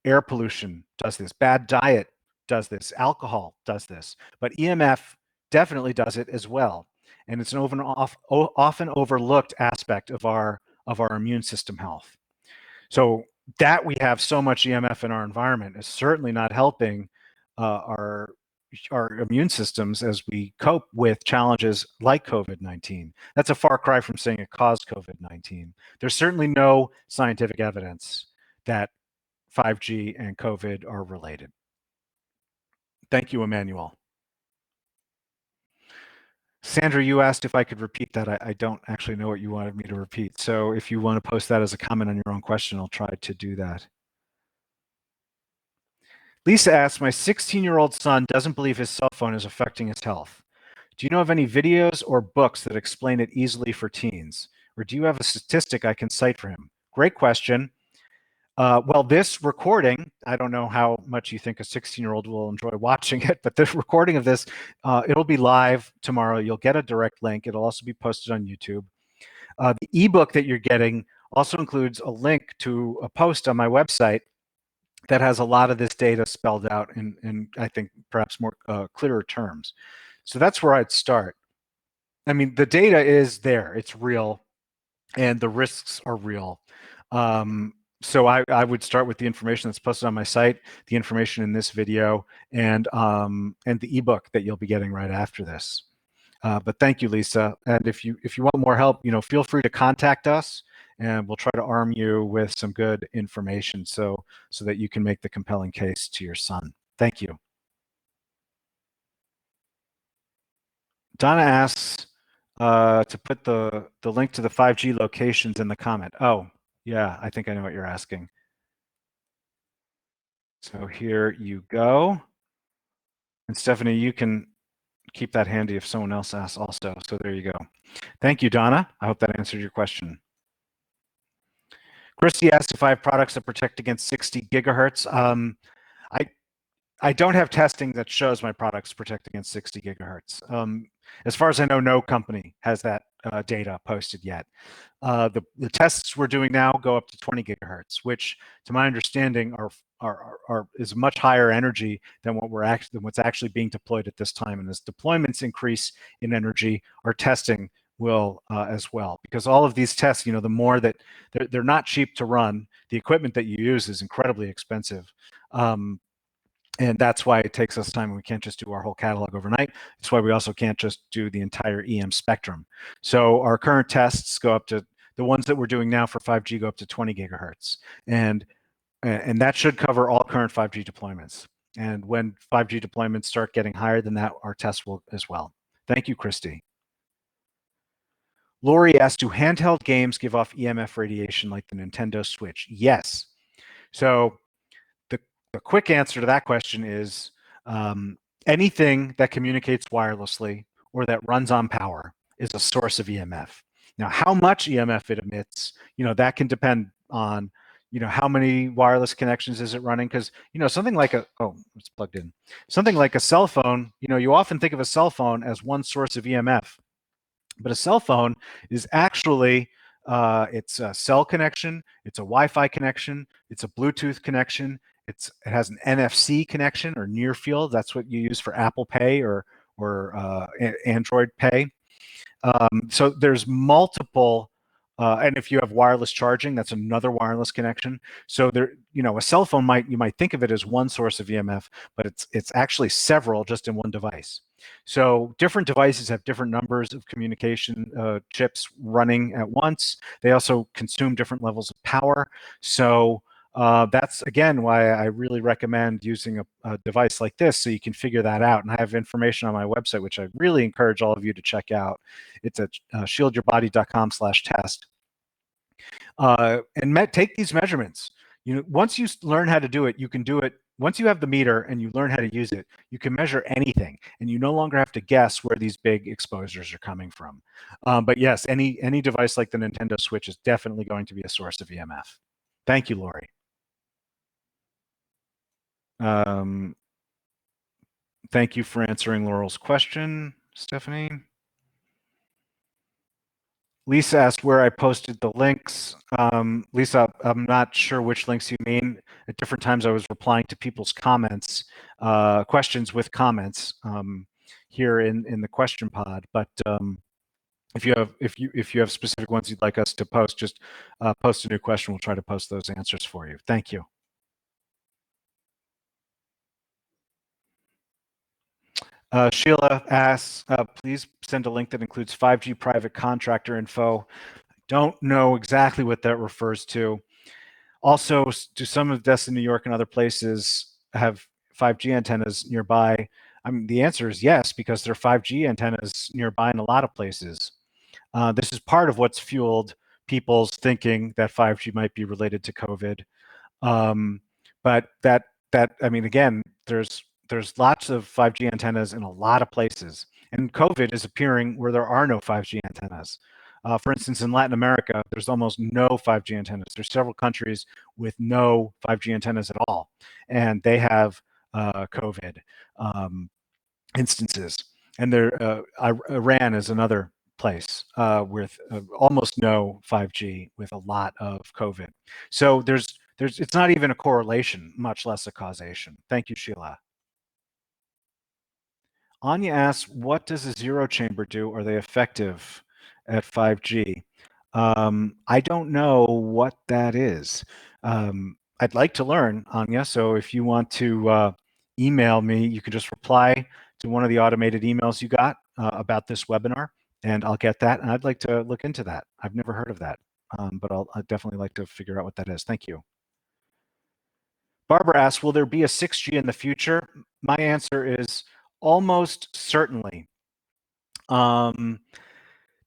air pollution does this, bad diet does this, alcohol does this, but EMF definitely does it as well. And it's an often overlooked aspect of our immune system health. So that we have so much EMF in our environment is certainly not helping our immune systems as we cope with challenges like COVID-19. That's a far cry from saying it caused COVID-19. There's certainly no scientific evidence that 5G and COVID are related. Thank you, Emmanuel. Sandra, you asked if I could repeat that. I don't actually know what you wanted me to repeat. So if you want to post that as a comment on your own question, I'll try to do that. Lisa asks, my 16-year-old son doesn't believe his cell phone is affecting his health. Do you know of any videos or books that explain it easily for teens? Or do you have a statistic I can cite for him? Great question. Well, this recording, I don't know how much you think a 16-year-old will enjoy watching it, but this recording of this, it'll be live tomorrow. You'll get a direct link. It'll also be posted on YouTube. The ebook that you're getting also includes a link to a post on my website that has a lot of this data spelled out in I think, perhaps more clearer terms. So that's where I'd start. I mean, the data is there. It's real, and the risks are real. So I would start with the information that's posted on my site, the information in this video, and the ebook that you'll be getting right after this. But thank you, Lisa. And if you want more help, feel free to contact us, and we'll try to arm you with some good information so that you can make the compelling case to your son. Thank you. Donna asks to put the link to the 5G locations in the comment. Oh, yeah, I think I know what you're asking. So here you go. And Stephanie, you can keep that handy if someone else asks also. So there you go. Thank you, Donna. I hope that answered your question. Christy asked if I have products that protect against 60 gigahertz. I don't have testing that shows my products protect against 60 gigahertz. As far as I know, no company has that data posted yet. The tests we're doing now go up to 20 gigahertz, which, to my understanding, is much higher energy than what's actually being deployed at this time. And as deployments increase in energy, our testing will as well, because all of these tests, the more that they're not cheap to run. The equipment that you use is incredibly expensive. And that's why it takes us time, and we can't just do our whole catalog overnight. That's why we also can't just do the entire EM spectrum. So our current tests go up to, the ones that we're doing now for 5G go up to 20 gigahertz. And that should cover all current 5G deployments. And when 5G deployments start getting higher than that, our tests will as well. Thank you, Christy. Lori asked, do handheld games give off EMF radiation like the Nintendo Switch? Yes. So the quick answer to that question is anything that communicates wirelessly or that runs on power is a source of EMF. Now, how much EMF it emits, that can depend on, how many wireless connections is it running? Because, something like it's plugged in. Something like a cell phone, you often think of a cell phone as one source of EMF, but a cell phone is actually it's a cell connection, it's a Wi-Fi connection, it's a Bluetooth connection, it has an NFC connection or near field. That's what you use for Apple Pay or Android Pay. So there's multiple, and if you have wireless charging, that's another wireless connection. So there, a cell phone you might think of it as one source of EMF, but it's actually several just in one device. So different devices have different numbers of communication chips running at once. They also consume different levels of power. So that's, again, why I really recommend using a device like this, so you can figure that out. And I have information on my website, which I really encourage all of you to check out. It's at shieldyourbody.com/test. And take these measurements. Once you learn how to do it, you can do it. Once you have the meter and you learn how to use it, you can measure anything, and you no longer have to guess where these big exposures are coming from. But yes, any device like the Nintendo Switch is definitely going to be a source of EMF. Thank you, Lori. Thank you for answering Laurel's question, Stephanie. Lisa asked where I posted the links. Lisa, I'm not sure which links you mean. At different times I was replying to people's comments, questions with comments here in the question pod. But if you have specific ones you'd like us to post, just post a new question. We'll try to post those answers for you. Thank you. Sheila asks, please send a link that includes 5G private contractor info. Don't know exactly what that refers to. Also, do some of the desks in New York and other places have 5G antennas nearby? I mean, the answer is yes, because there are 5G antennas nearby in a lot of places. This is part of what's fueled people's thinking that 5G might be related to COVID. Um, but I mean, again, there's lots of 5G antennas in a lot of places, and COVID is appearing where there are no 5G antennas. For instance, in Latin America, there's almost no 5G antennas. There's several countries with no 5G antennas at all, and they have COVID instances. And Iran is another place with almost no 5G with a lot of COVID. So it's not even a correlation, much less a causation. Thank you, Sheila. Anya asks, what does a zero chamber do? Are they effective at 5G? I don't know what that is. I'd like to learn, Anya. So if you want to email me, you can just reply to one of the automated emails you got about this webinar, and I'll get that. And I'd like to look into that. I've never heard of that, but I'd definitely like to figure out what that is. Thank you. Barbara asks, will there be a 6G in the future? My answer is almost certainly. The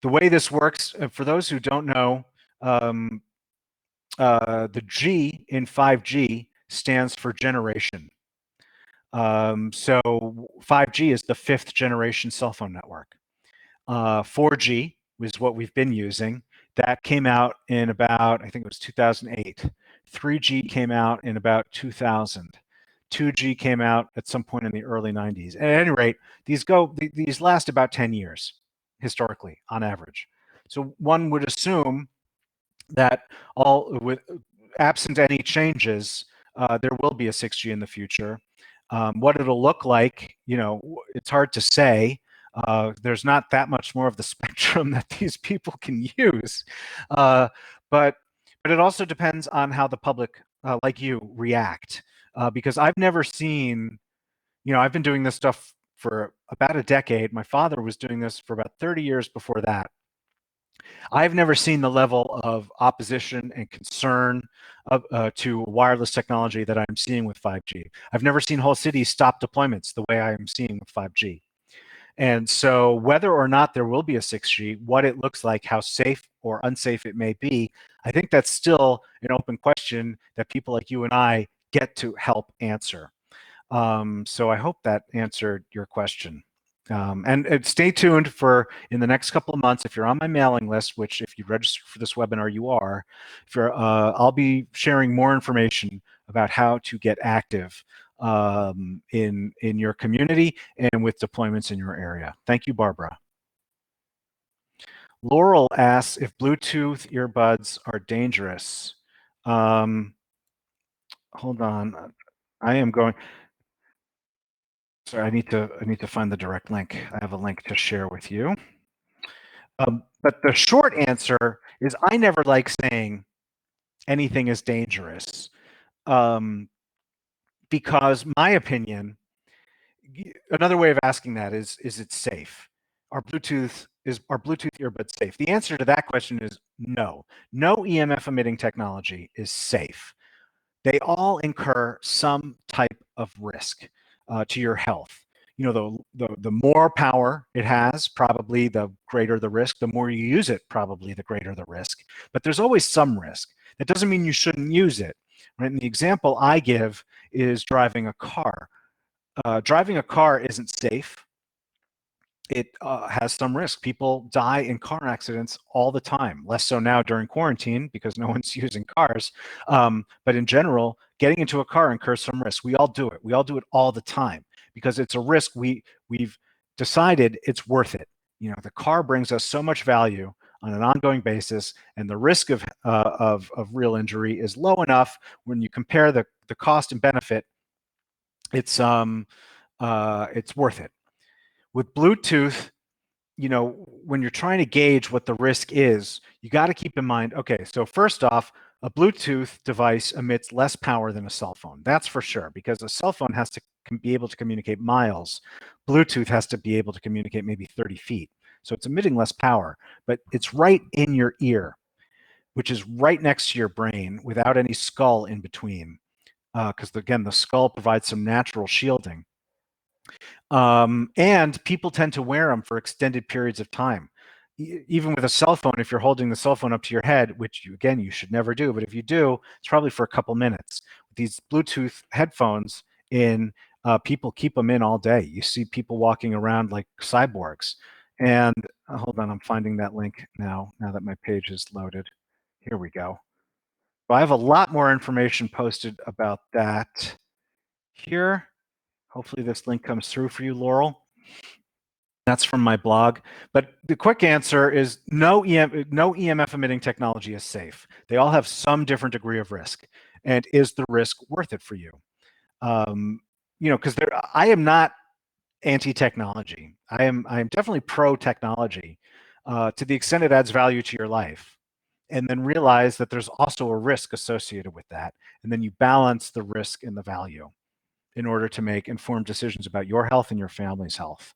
way this works, for those who don't know, the G in 5G stands for generation. So 5G is the 5th generation cell phone network. 4G was what we've been using. That came out in about, I think it was 2008. 3G came out in about 2000. 2G came out at some point in the early 90s. At any rate, these last about 10 years, historically, on average. So one would assume that absent any changes, there will be a 6G in the future. What it'll look like, it's hard to say. There's not that much more of the spectrum that these people can use, but it also depends on how the public, like you, react. Because I've never seen, I've been doing this stuff for about a decade. My father was doing this for about 30 years before that. I've never seen the level of opposition and concern to wireless technology that I'm seeing with 5G. I've never seen whole cities stop deployments the way I'm seeing with 5G. And so whether or not there will be a 6G, what it looks like, how safe or unsafe it may be, I think that's still an open question that people like you and I get to help answer. So I hope that answered your question. And stay tuned for in the next couple of months, if you're on my mailing list, which if you register for this webinar, you are, I'll be sharing more information about how to get active in your community and with deployments in your area. Thank you, Barbara. Laurel asks if Bluetooth earbuds are dangerous. Hold on, I am going. Sorry, I need to find the direct link. I have a link to share with you. But the short answer is I never like saying anything is dangerous, because my opinion, another way of asking that is it safe? Are Bluetooth earbuds safe? The answer to that question is no. No EMF emitting technology is safe. They all incur some type of risk to your health. The more power it has, probably the greater the risk. The more you use it, probably the greater the risk. But there's always some risk. That doesn't mean you shouldn't use it. Right? And the example I give is driving a car. Driving a car isn't safe. It has some risk. People die in car accidents all the time, less so now during quarantine because no one's using cars. But in general, getting into a car incurs some risk. We all do it. We all do it all the time because it's a risk we've decided it's worth it. The car brings us so much value on an ongoing basis, and the risk of real injury is low enough when you compare the cost and benefit. It's worth it. With Bluetooth, when you're trying to gauge what the risk is, you got to keep in mind, okay, so first off, a Bluetooth device emits less power than a cell phone. That's for sure, because a cell phone has to be able to communicate miles. Bluetooth has to be able to communicate maybe 30 feet. So it's emitting less power, but it's right in your ear, which is right next to your brain without any skull in between. Because again, the skull provides some natural shielding. And people tend to wear them for extended periods of time. Even with a cell phone, if you're holding the cell phone up to your head, which you, again, you should never do, but if you do, it's probably for a couple minutes. These Bluetooth headphones people keep them in all day. You see people walking around like cyborgs. And hold on, I'm finding that link now that my page is loaded. Here we go. So I have a lot more information posted about that here. Hopefully this link comes through for you, Laurel. That's from my blog. But the quick answer is no EMF emitting technology is safe. They all have some different degree of risk. And is the risk worth it for you? Because I am not anti-technology. I am definitely pro-technology to the extent it adds value to your life. And then realize that there's also a risk associated with that. And then you balance the risk and the value in order to make informed decisions about your health and your family's health.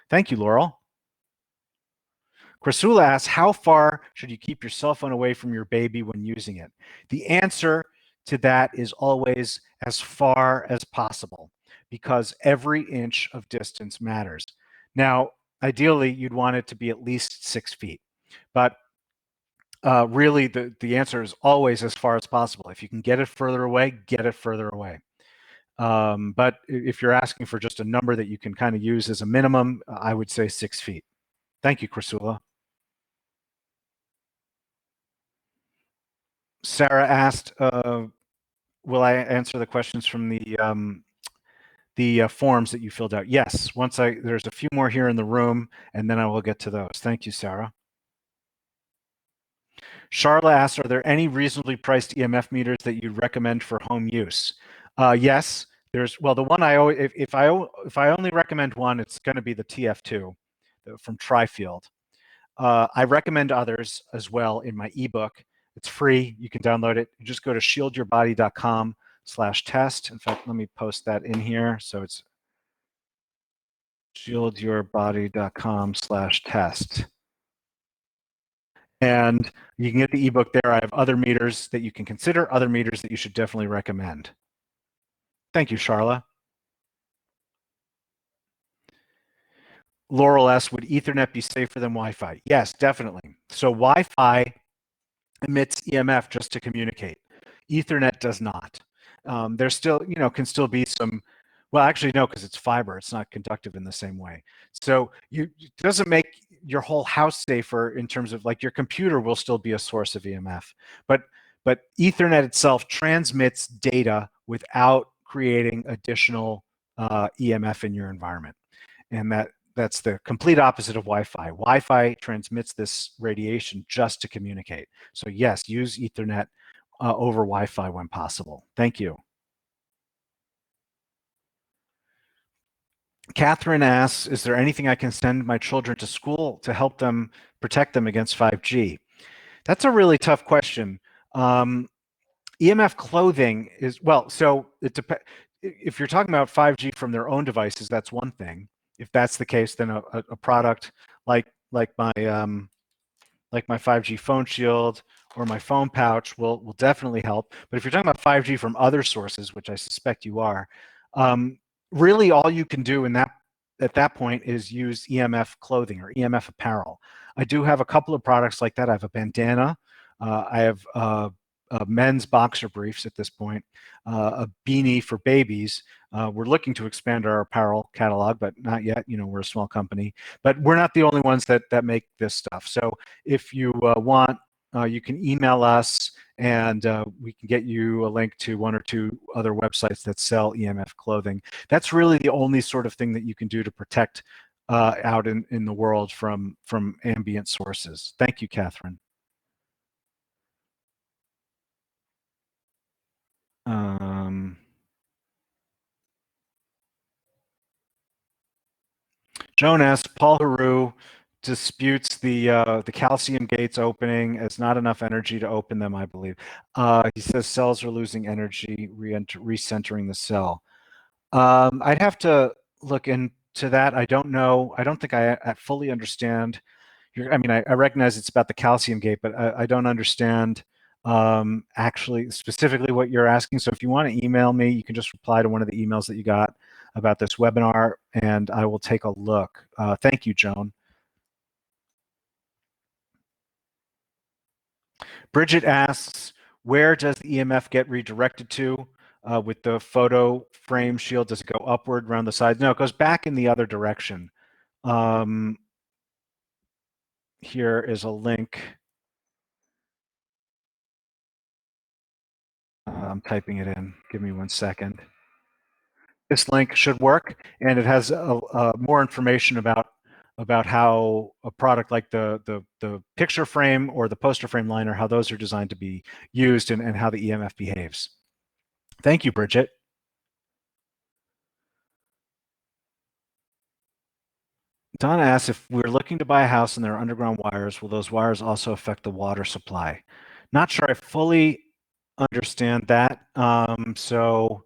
Thank you, Laurel. Chrysula asks, how far should you keep your cell phone away from your baby when using it? The answer to that is always as far as possible, because every inch of distance matters. Now, ideally, you'd want it to be at least 6 feet, but really the answer is always as far as possible. If you can get it further away, get it further away. But if you're asking for just a number that you can kind of use as a minimum, I would say 6 feet. Thank you, Chrysula. Sarah asked, will I answer the questions from the forms that you filled out? Yes, there's a few more here in the room, and then I will get to those. Thank you, Sarah. Charla asks, are there any reasonably priced EMF meters that you'd recommend for home use? Yes, the one I always, if I only recommend one, it's going to be the TF2 from Trifield. I recommend others as well in my ebook. It's free. You can download it. You just go to shieldyourbody.com/test. In fact, let me post that in here. So it's shieldyourbody.com/test. And you can get the ebook there. I have other meters that you can consider, other meters that you should definitely recommend. Thank you, Charla. Laurel asks, would Ethernet be safer than Wi-Fi? Yes, definitely. So Wi-Fi emits EMF just to communicate. Ethernet does not. There still, can still be some, well, actually, no, because it's fiber. It's not conductive in the same way. So it doesn't make your whole house safer in terms of like your computer will still be a source of EMF. But Ethernet itself transmits data without creating additional EMF in your environment. And that's the complete opposite of Wi-Fi. Wi-Fi transmits this radiation just to communicate. So yes, use Ethernet over Wi-Fi when possible. Thank you. Catherine asks, is there anything I can send my children to school to help them protect them against 5G? That's a really tough question. EMF clothing is, well, so it depends. If you're talking about 5G from their own devices, that's one thing. If that's the case, then a product like my 5G phone shield or my phone pouch will definitely help. But if you're talking about 5G from other sources, which I suspect you are, really all you can do at that point is use EMF clothing or EMF apparel. I do have a couple of products like that. I have a bandana. I have men's boxer briefs at this point, a beanie for babies. We're looking to expand our apparel catalog, but not yet. We're a small company, but we're not the only ones that make this stuff. So if you want, you can email us and we can get you a link to one or two other websites that sell EMF clothing. That's really the only sort of thing that you can do to protect out in the world from ambient sources. Thank you, Catherine. Joan asks, Paul Haru disputes the calcium gates opening as not enough energy to open them, I believe. He says cells are losing energy, recentering the cell. I'd have to look into that. I don't know. I don't think I fully understand. I recognize it's about the calcium gate, but I don't understand actually specifically what you're asking. So if you want to email me, you can just reply to one of the emails that you got about this webinar, and I will take a look. Thank you, Joan. Bridget asks, where does the EMF get redirected to with the photo frame shield? Does it go upward around the sides? No, it goes back in the other direction. Here is a link. I'm typing it in. Give me 1 second. This link should work, and it has more information about how a product like the picture frame or the poster frame liner, how those are designed to be used, and how the EMF behaves. Thank you, Bridget. Donna asks, if we're looking to buy a house and there are underground wires, will those wires also affect the water supply? Not sure I fully understand that. So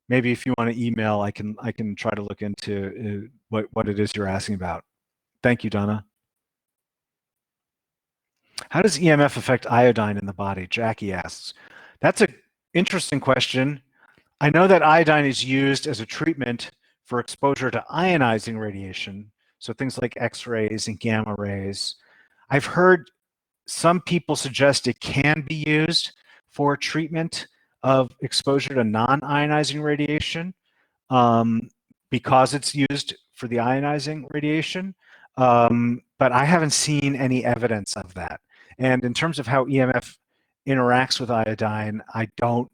maybe if you want to email, I can try to look into what it is you're asking about. Thank you, Donna. How does EMF affect iodine in the body? Jackie asks. That's an interesting question. I know that iodine is used as a treatment for exposure to ionizing radiation, so things like X-rays and gamma rays. I've heard some people suggest it can be used for treatment of exposure to non-ionizing radiation because it's used for the ionizing radiation. But I haven't seen any evidence of that. And in terms of how EMF interacts with iodine, I don't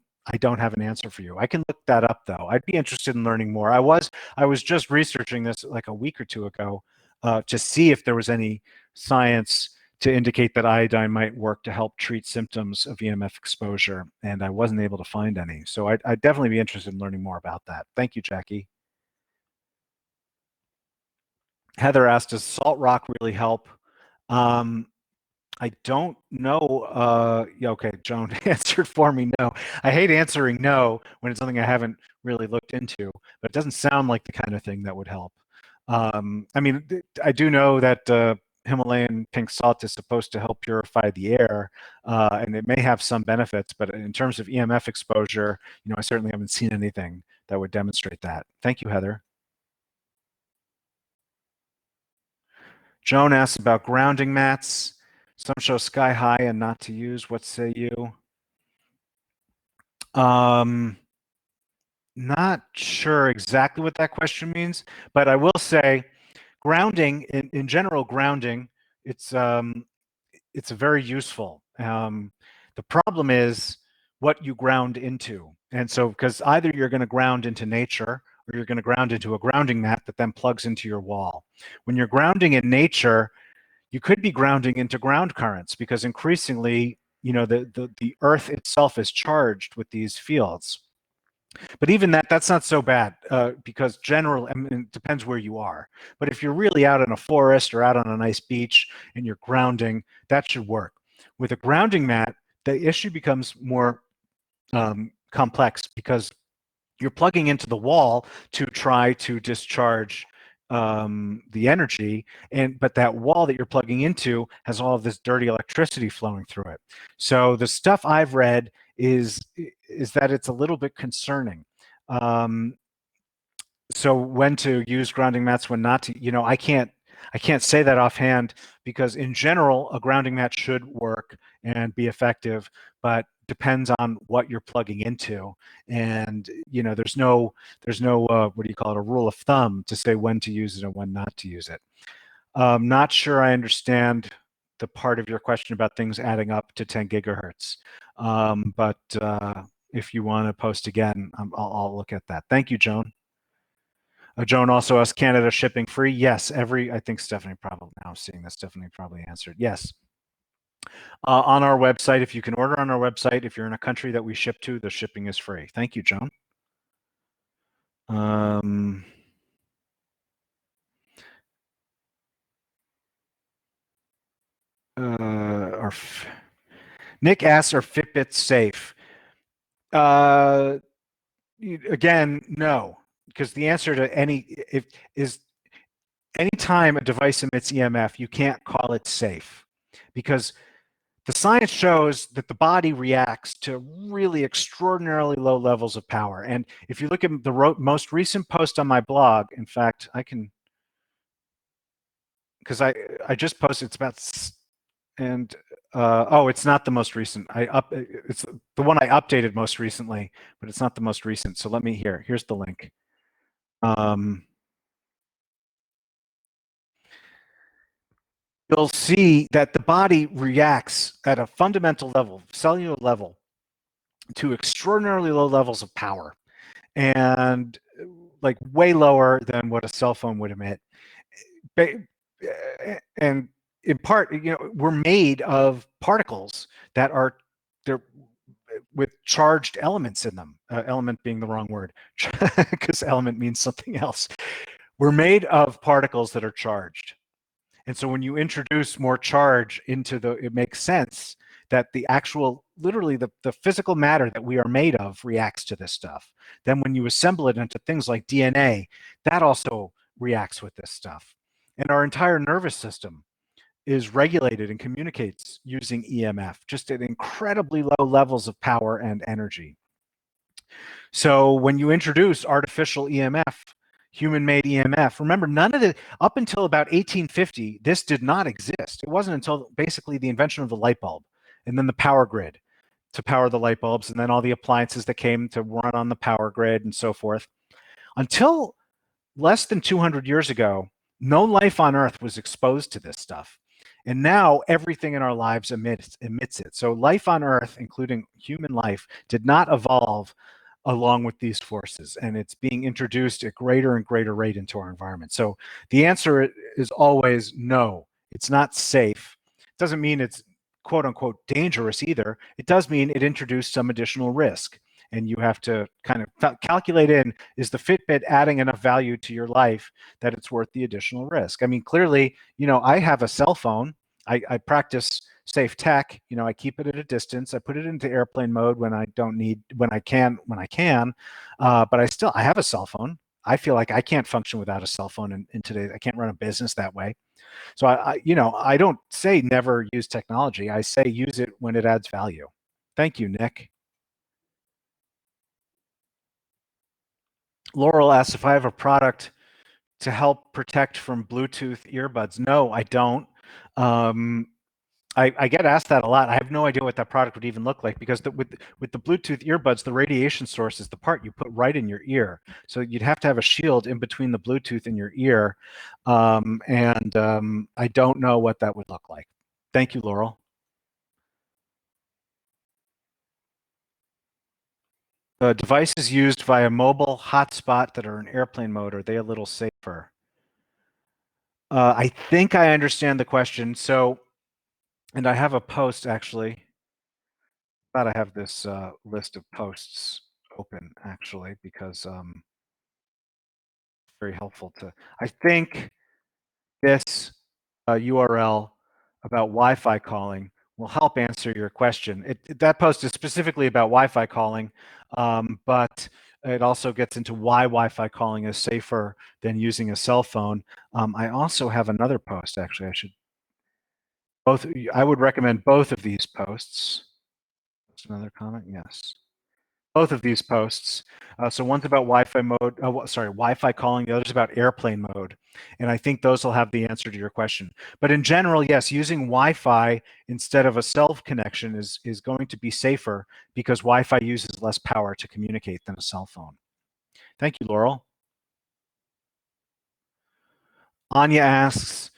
have an answer for you. I can look that up though. I'd be interested in learning more. I was just researching this like a week or two ago to see if there was any science to indicate that iodine might work to help treat symptoms of EMF exposure, and I wasn't able to find any. So I'd definitely be interested in learning more about that. Thank you, Jackie. Heather asked, does salt rock really help? I don't know. Yeah, okay, Joan answered for me no. I hate answering no when it's something I haven't really looked into, but it doesn't sound like the kind of thing that would help. I mean, I do know that Himalayan pink salt is supposed to help purify the air, and it may have some benefits, but in terms of EMF exposure, I certainly haven't seen anything that would demonstrate that. Thank you, Heather. Joan asks about grounding mats. Some show sky high and not to use. What say you? Not sure exactly what that question means, but I will say grounding, in general, grounding, it's very useful. The problem is what you ground into. And so, because either you're going to ground into nature or you're going to ground into a grounding mat that then plugs into your wall. When you're grounding in nature, you could be grounding into ground currents because increasingly, the earth itself is charged with these fields. But even that's not so bad because generally, I mean, it depends where you are. But if you're really out in a forest or out on a nice beach and you're grounding, that should work. With a grounding mat, the issue becomes more complex because you're plugging into the wall to try to discharge the energy, but that wall that you're plugging into has all of this dirty electricity flowing through it. So the stuff I've read is that it's a little bit concerning. So when to use grounding mats, when not to, I can't say that offhand because in general, a grounding mat should work and be effective, but depends on what you're plugging into. And, there's no what do you call it, a rule of thumb to say when to use it and when not to use it. Not sure I understand the part of your question about things adding up to 10 gigahertz. But if you want to post again, I'll look at that. Thank you, Joan. Joan also asked, Canada shipping free? Yes, I think Stephanie probably, now seeing that Stephanie probably answered, yes. On our website, if you can order on our website, if you're in a country that we ship to, the shipping is free. Thank you, Joan. Nick asks, are Fitbits safe? Again, no, because the answer to is anytime a device emits EMF, you can't call it safe because The science shows that the body reacts to really extraordinarily low levels of power. And if you look at the most recent post on my blog, in fact, I can, because I just posted, it's about, and oh, it's not the most recent. It's the one I updated most recently, but it's not the most recent. So let me here's the link. You'll see that the body reacts at a fundamental level, cellular level, to extraordinarily low levels of power, and like way lower than what a cell phone would emit. And in part, we're made of particles that are they're with charged elements in them. Element being the wrong word, because element means something else. We're made of particles that are charged. And so when you introduce more charge into it makes sense that the actual, literally the physical matter that we are made of reacts to this stuff. Then when you assemble it into things like DNA, that also reacts with this stuff. And our entire nervous system is regulated and communicates using EMF, just at incredibly low levels of power and energy. So when you introduce artificial EMF, human-made EMF, remember, up until about 1850, this did not exist. It wasn't until basically the invention of the light bulb and then the power grid to power the light bulbs, and then all the appliances that came to run on the power grid and so forth. Until less than 200 years ago, no life on Earth was exposed to this stuff. And now everything in our lives emits it. So life on Earth, including human life, did not evolve along with these forces, and it's being introduced at greater and greater rate into our environment. So the answer is always no. It's not safe. It doesn't mean it's quote unquote dangerous either. It does mean it introduced some additional risk, and you have to kind of calculate in, is the Fitbit adding enough value to your life that it's worth the additional risk? I mean, clearly, I have a cell phone. I practice safe tech. I keep it at a distance. I put it into airplane mode when I don't need, when I can. But I have a cell phone. I feel like I can't function without a cell phone in today. I can't run a business that way. So I don't say never use technology. I say use it when it adds value. Thank you, Nick. Laurel asks if I have a product to help protect from Bluetooth earbuds. No, I don't. I get asked that a lot. I have no idea what that product would even look like, because with the Bluetooth earbuds, the radiation source is the part you put right in your ear. So you'd have to have a shield in between the Bluetooth and your ear. I don't know what that would look like. Thank you, Laurel. Devices used via mobile hotspot that are in airplane mode, are they a little safer? I think I understand the question. So, and I have a post actually. Glad I have this list of posts open actually, because very helpful to. I think this URL about Wi-Fi calling will help answer your question. That post is specifically about Wi-Fi calling, but it also gets into why Wi-Fi calling is safer than using a cell phone. I also have another post, actually. I would recommend both of these posts. That's another comment, yes. Both of these posts. So one's about Wi-Fi mode, Wi-Fi calling. The other's about airplane mode. And I think those will have the answer to your question. But in general, yes, using Wi-Fi instead of a cell connection is going to be safer, because Wi-Fi uses less power to communicate than a cell phone. Thank you, Laurel. Anya asks,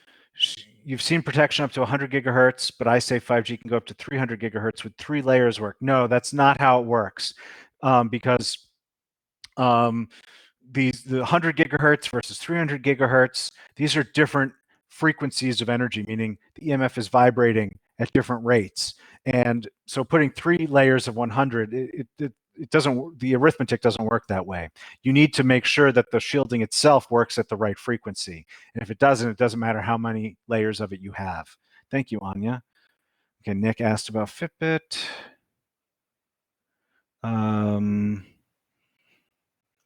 you've seen protection up to 100 gigahertz, but I say 5G can go up to 300 gigahertz. Would 3 layers work? No, that's not how it works, because the 100 gigahertz versus 300 gigahertz, these are different frequencies of energy, meaning the EMF is vibrating at different rates. And so putting 3 layers of 100, it doesn't, the arithmetic doesn't work that way. You need to make sure that the shielding itself works at the right frequency. And if it doesn't matter how many layers of it you have. Thank you, Anya. Okay, Nick asked about Fitbit.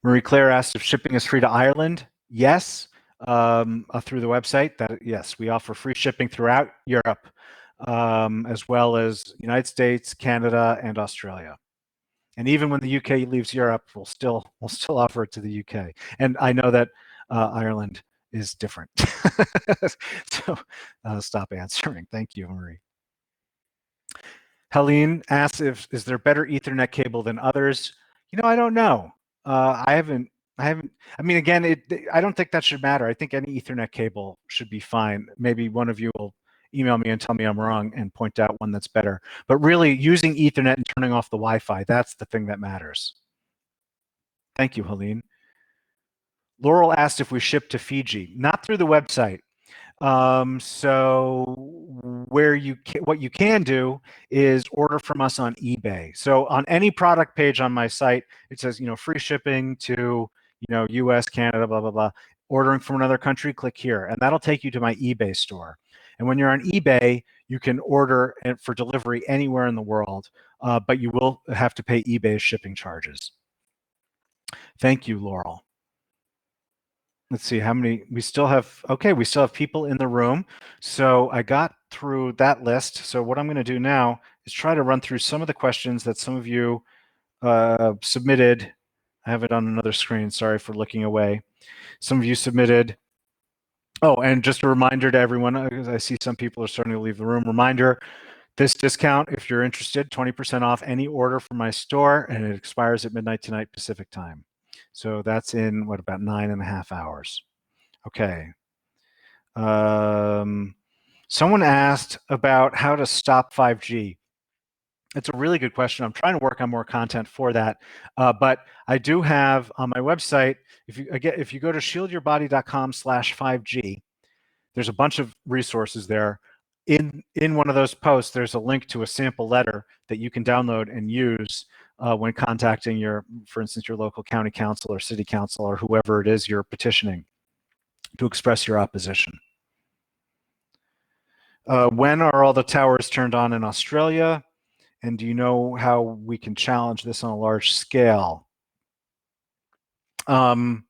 Marie Claire asked if shipping is free to Ireland. Yes, through the website. Yes, we offer free shipping throughout Europe. as well as United States, Canada, and Australia. And even when the UK leaves Europe, we'll still offer it to the UK. And I know that Ireland is different. So stop answering. Thank you, Marie. Helene asks if is there better Ethernet cable than others? I don't know. I haven't. I mean, again, I don't think that should matter. I think any Ethernet cable should be fine. Maybe one of you will email me and tell me I'm wrong and point out one that's better. But really, using Ethernet and turning off the Wi-Fi, that's the thing that matters. Thank you, Helene. Laurel asked if we ship to Fiji. Not through the website. So what you can do is order from us on eBay. So on any product page on my site, it says, free shipping to, US, Canada, blah, blah, blah. Ordering from another country, click here, and that'll take you to my eBay store. And when you're on eBay, you can order for delivery anywhere in the world, but you will have to pay eBay's shipping charges. Thank you, Laurel. Let's see how many we still have. Okay, we still have people in the room. So I got through that list. So what I'm going to do now is try to run through some of the questions that some of you submitted. I have it on another screen. Sorry for looking away. Some of you submitted. Oh, and just a reminder to everyone, because I see some people are starting to leave the room. Reminder, this discount, if you're interested, 20% off any order from my store, and it expires at midnight tonight Pacific time. So that's in, what, about 9.5 hours. Okay. Someone asked about how to stop 5G. It's a really good question. I'm trying to work on more content for that. But I do have on my website, if you go to shieldyourbody.com/5G, there's a bunch of resources there. In one of those posts, there's a link to a sample letter that you can download and use when contacting for instance, your local county council or city council or whoever it is you're petitioning to express your opposition. When are all the towers turned on in Australia? And do you know how we can challenge this on a large scale? So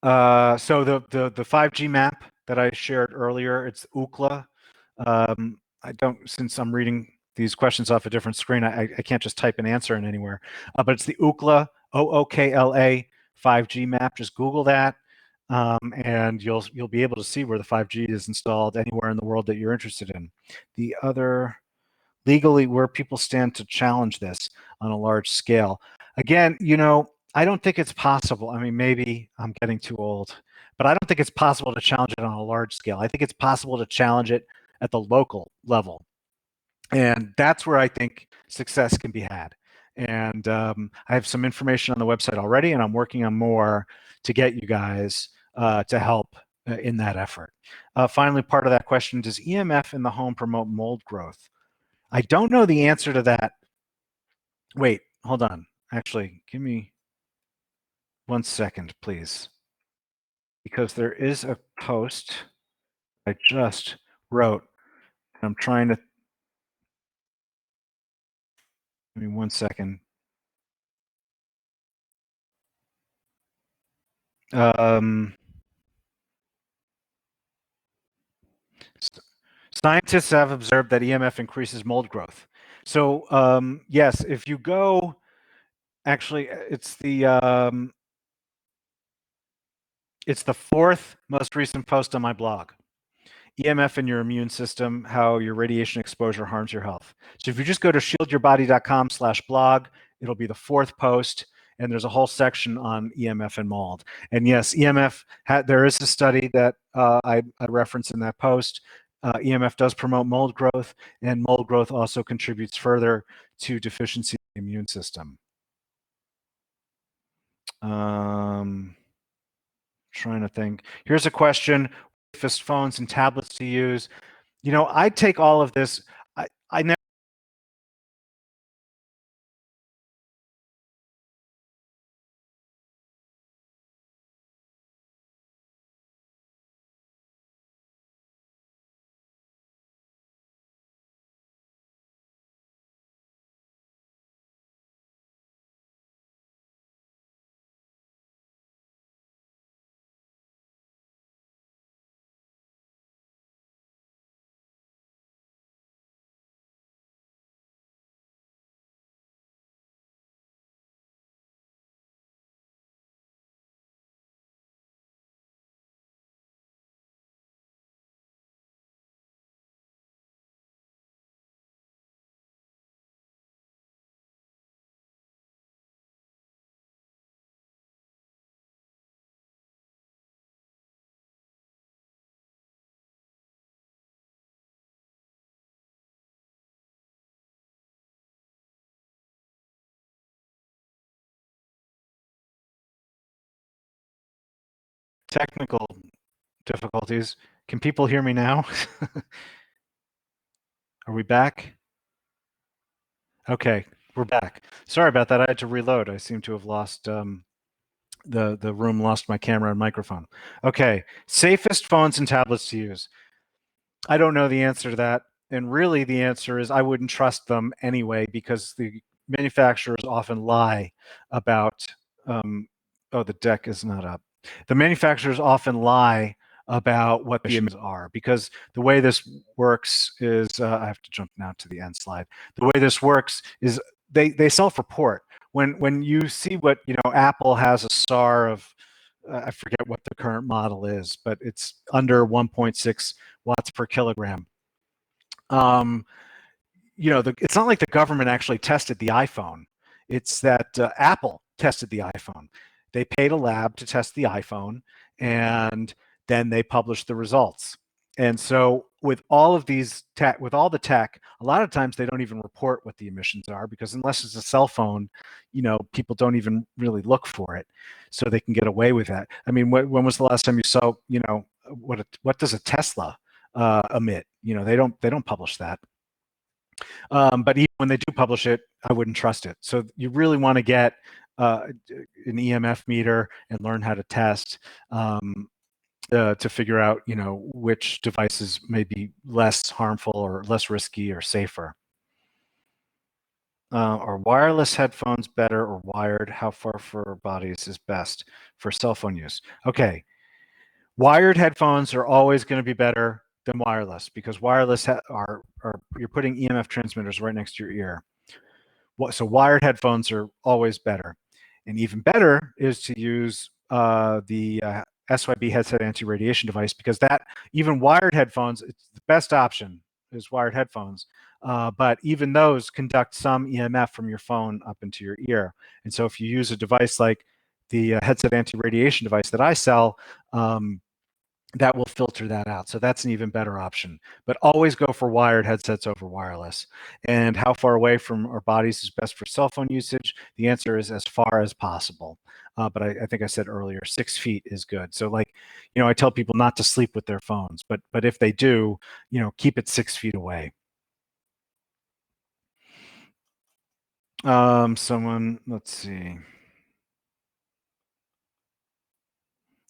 the 5G map that I shared earlier, it's UCLA. Since I'm reading these questions off a different screen, I can't just type an answer in anywhere. But it's the UCLA, OOKLA 5G map. Just Google that. And you'll be able to see where the 5G is installed anywhere in the world that you're interested in. The other, legally, where people stand to challenge this on a large scale. Again, I don't think it's possible. I mean, maybe I'm getting too old, but I don't think it's possible to challenge it on a large scale. I think it's possible to challenge it at the local level. And that's where I think success can be had. And I have some information on the website already, and I'm working on more to get you guys to help in that effort. Finally, part of that question, does EMF in the home promote mold growth? I don't know the answer to that. Wait, hold on. Actually, give me 1 second, please. Because there is a post I just wrote, and I'm trying to, give me 1 second. Scientists have observed that EMF increases mold growth. So yes, if you go, actually, it's the 4th most recent post on my blog. EMF in your immune system, how your radiation exposure harms your health. So if you just go to shieldyourbody.com/blog, it'll be the 4th post, and there's a whole section on EMF and mold. And yes, EMF, there is a study that I reference in that post. EMF does promote mold growth, and mold growth also contributes further to deficiency in the immune system. Trying to think. Here's a question: safest phones and tablets to use. I take all of this. I never Technical difficulties. Can people hear me now? Are we back? Okay, we're back. Sorry about that. I had to reload. I seem to have lost the room lost my camera and microphone. Okay, safest phones and tablets to use. I don't know the answer to that. And really the answer is I wouldn't trust them anyway because the manufacturers often lie about, oh, the deck is not up. The manufacturers often lie about what the emissions are because the way this works is, I have to jump now to the end slide. The way this works is they self-report. When you see what, Apple has a SAR of, I forget what the current model is, but it's under 1.6 watts per kilogram. It's not like the government actually tested the iPhone. It's that Apple tested the iPhone. They paid a lab to test the iPhone, and then they published the results. And so with all of these tech, with all the tech, a lot of times they don't even report what the emissions are because unless it's a cell phone, people don't even really look for it, so they can get away with that. I mean, when was the last time you saw, what does a Tesla emit? They don't publish that. But even when they do publish it, I wouldn't trust it. So you really want to get an EMF meter and learn how to test to figure out, which devices may be less harmful or less risky or safer. Are wireless headphones better or wired? How far for our bodies is best for cell phone use? Okay, wired headphones are always going to be better than wireless because wireless are you're putting EMF transmitters right next to your ear. So wired headphones are always better. And even better is to use the SYB headset anti-radiation device because that, even wired headphones, it's the best option is wired headphones. But even those conduct some EMF from your phone up into your ear. And so if you use a device like the headset anti-radiation device that I sell, that will filter that out. So that's an even better option. But always go for wired headsets over wireless. And how far away from our bodies is best for cell phone usage? The answer is as far as possible. But I think I said earlier, 6 feet is good. So I tell people not to sleep with their phones, but if they do, keep it 6 feet away. Let's see.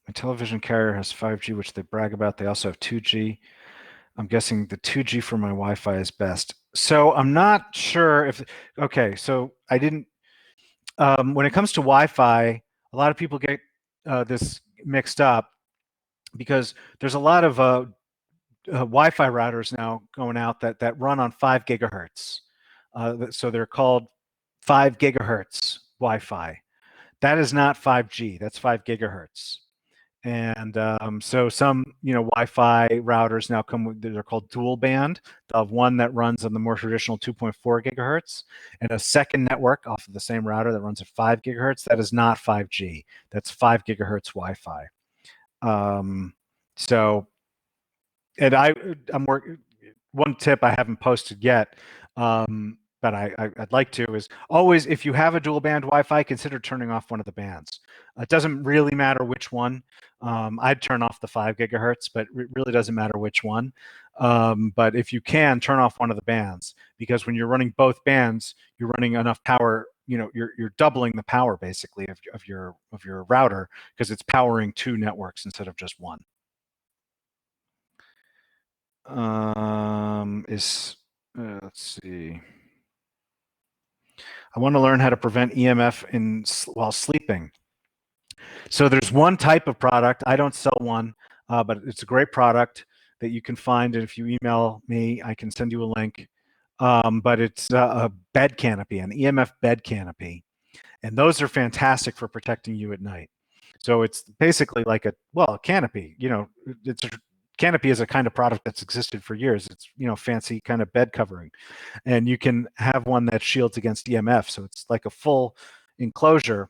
My television carrier has 5G, which they brag about. They also have 2G. I'm guessing the 2G for my Wi-Fi is best. So I'm not sure if, okay, so I didn't, when it comes to Wi-Fi, a lot of people get this mixed up because there's a lot of Wi-Fi routers now going out that run on 5 gigahertz. So they're called 5 gigahertz Wi-Fi. That is not 5G, that's 5 gigahertz. And so some, Wi-Fi routers now come with, they're called dual band. They'll have one that runs on the more traditional 2.4 gigahertz and a second network off of the same router that runs at 5 gigahertz. That is not 5G. That's 5 gigahertz Wi-Fi. So, and I'm working, one tip I haven't posted yet, but I'd like to, is always, if you have a dual band Wi-Fi, consider turning off one of the bands. It doesn't really matter which one. I'd turn off the 5 gigahertz, but it really doesn't matter which one. But if you can, turn off one of the bands, because when you're running both bands, you're running enough power. You're doubling the power basically of your router because it's powering 2 networks instead of just one. Let's see. I want to learn how to prevent EMF while sleeping. So there's one type of product. I don't sell one, but it's a great product that you can find. And if you email me, I can send you a link. But it's a bed canopy, an EMF bed canopy. And those are fantastic for protecting you at night. So it's basically like a canopy. Canopy is a kind of product that's existed for years. It's, fancy kind of bed covering. And you can have one that shields against EMF. So it's like a full enclosure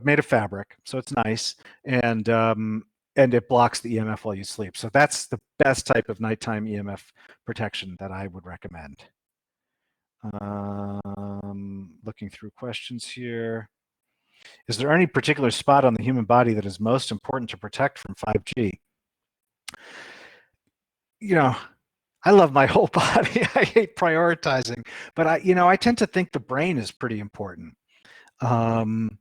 made of fabric. So it's nice. And it blocks the EMF while you sleep. So that's the best type of nighttime EMF protection that I would recommend. Looking through questions here. Is there any particular spot on the human body that is most important to protect from 5G? You know, I love my whole body. I hate prioritizing, but I tend to think the brain is pretty important. Um,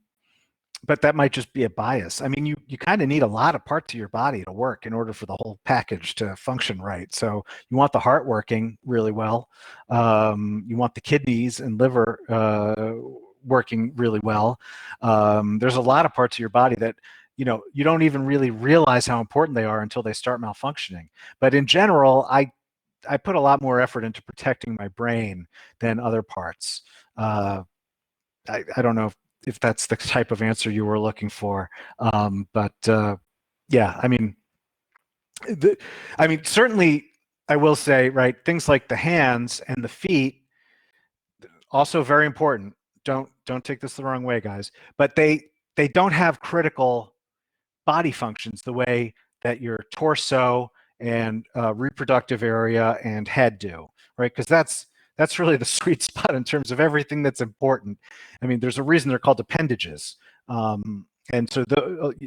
but that might just be a bias. I mean, you kind of need a lot of parts of your body to work in order for the whole package to function right. So you want the heart working really well. You want the kidneys and liver working really well. There's a lot of parts of your body that you don't even really realize how important they are until they start malfunctioning. But in general, I put a lot more effort into protecting my brain than other parts. I don't know if that's the type of answer you were looking for, but yeah, I mean, certainly, I will say, right, things like the hands and the feet, also very important. Don't take this the wrong way, guys, but they don't have critical body functions the way that your torso and reproductive area and head do, right? Because that's really the sweet spot in terms of everything that's important. I mean, there's a reason they're called appendages. And so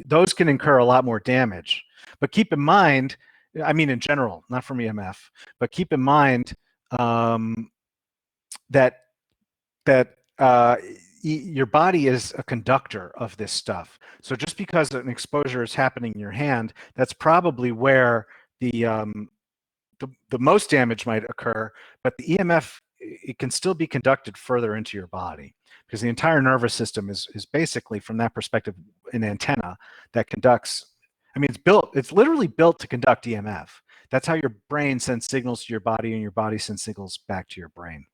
those can incur a lot more damage. But keep in mind, I mean, in general, not from EMF, but keep in mind that your body is a conductor of this stuff. So just because an exposure is happening in your hand, that's probably where the most damage might occur, but the EMF, it can still be conducted further into your body because the entire nervous system is basically, from that perspective, an antenna that conducts. I mean, it's literally built to conduct EMF. That's how your brain sends signals to your body and your body sends signals back to your brain.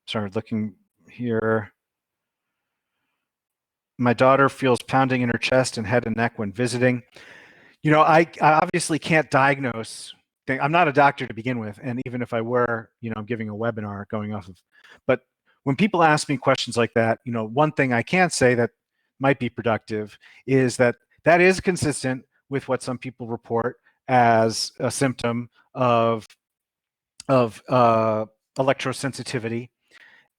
Sorry, looking here. My daughter feels pounding in her chest and head and neck when visiting. I obviously can't diagnose. I'm not a doctor to begin with, and even if I were, I'm giving a webinar going off of. But when people ask me questions like that, one thing I can say that might be productive is that is consistent with what some people report as a symptom of electrosensitivity.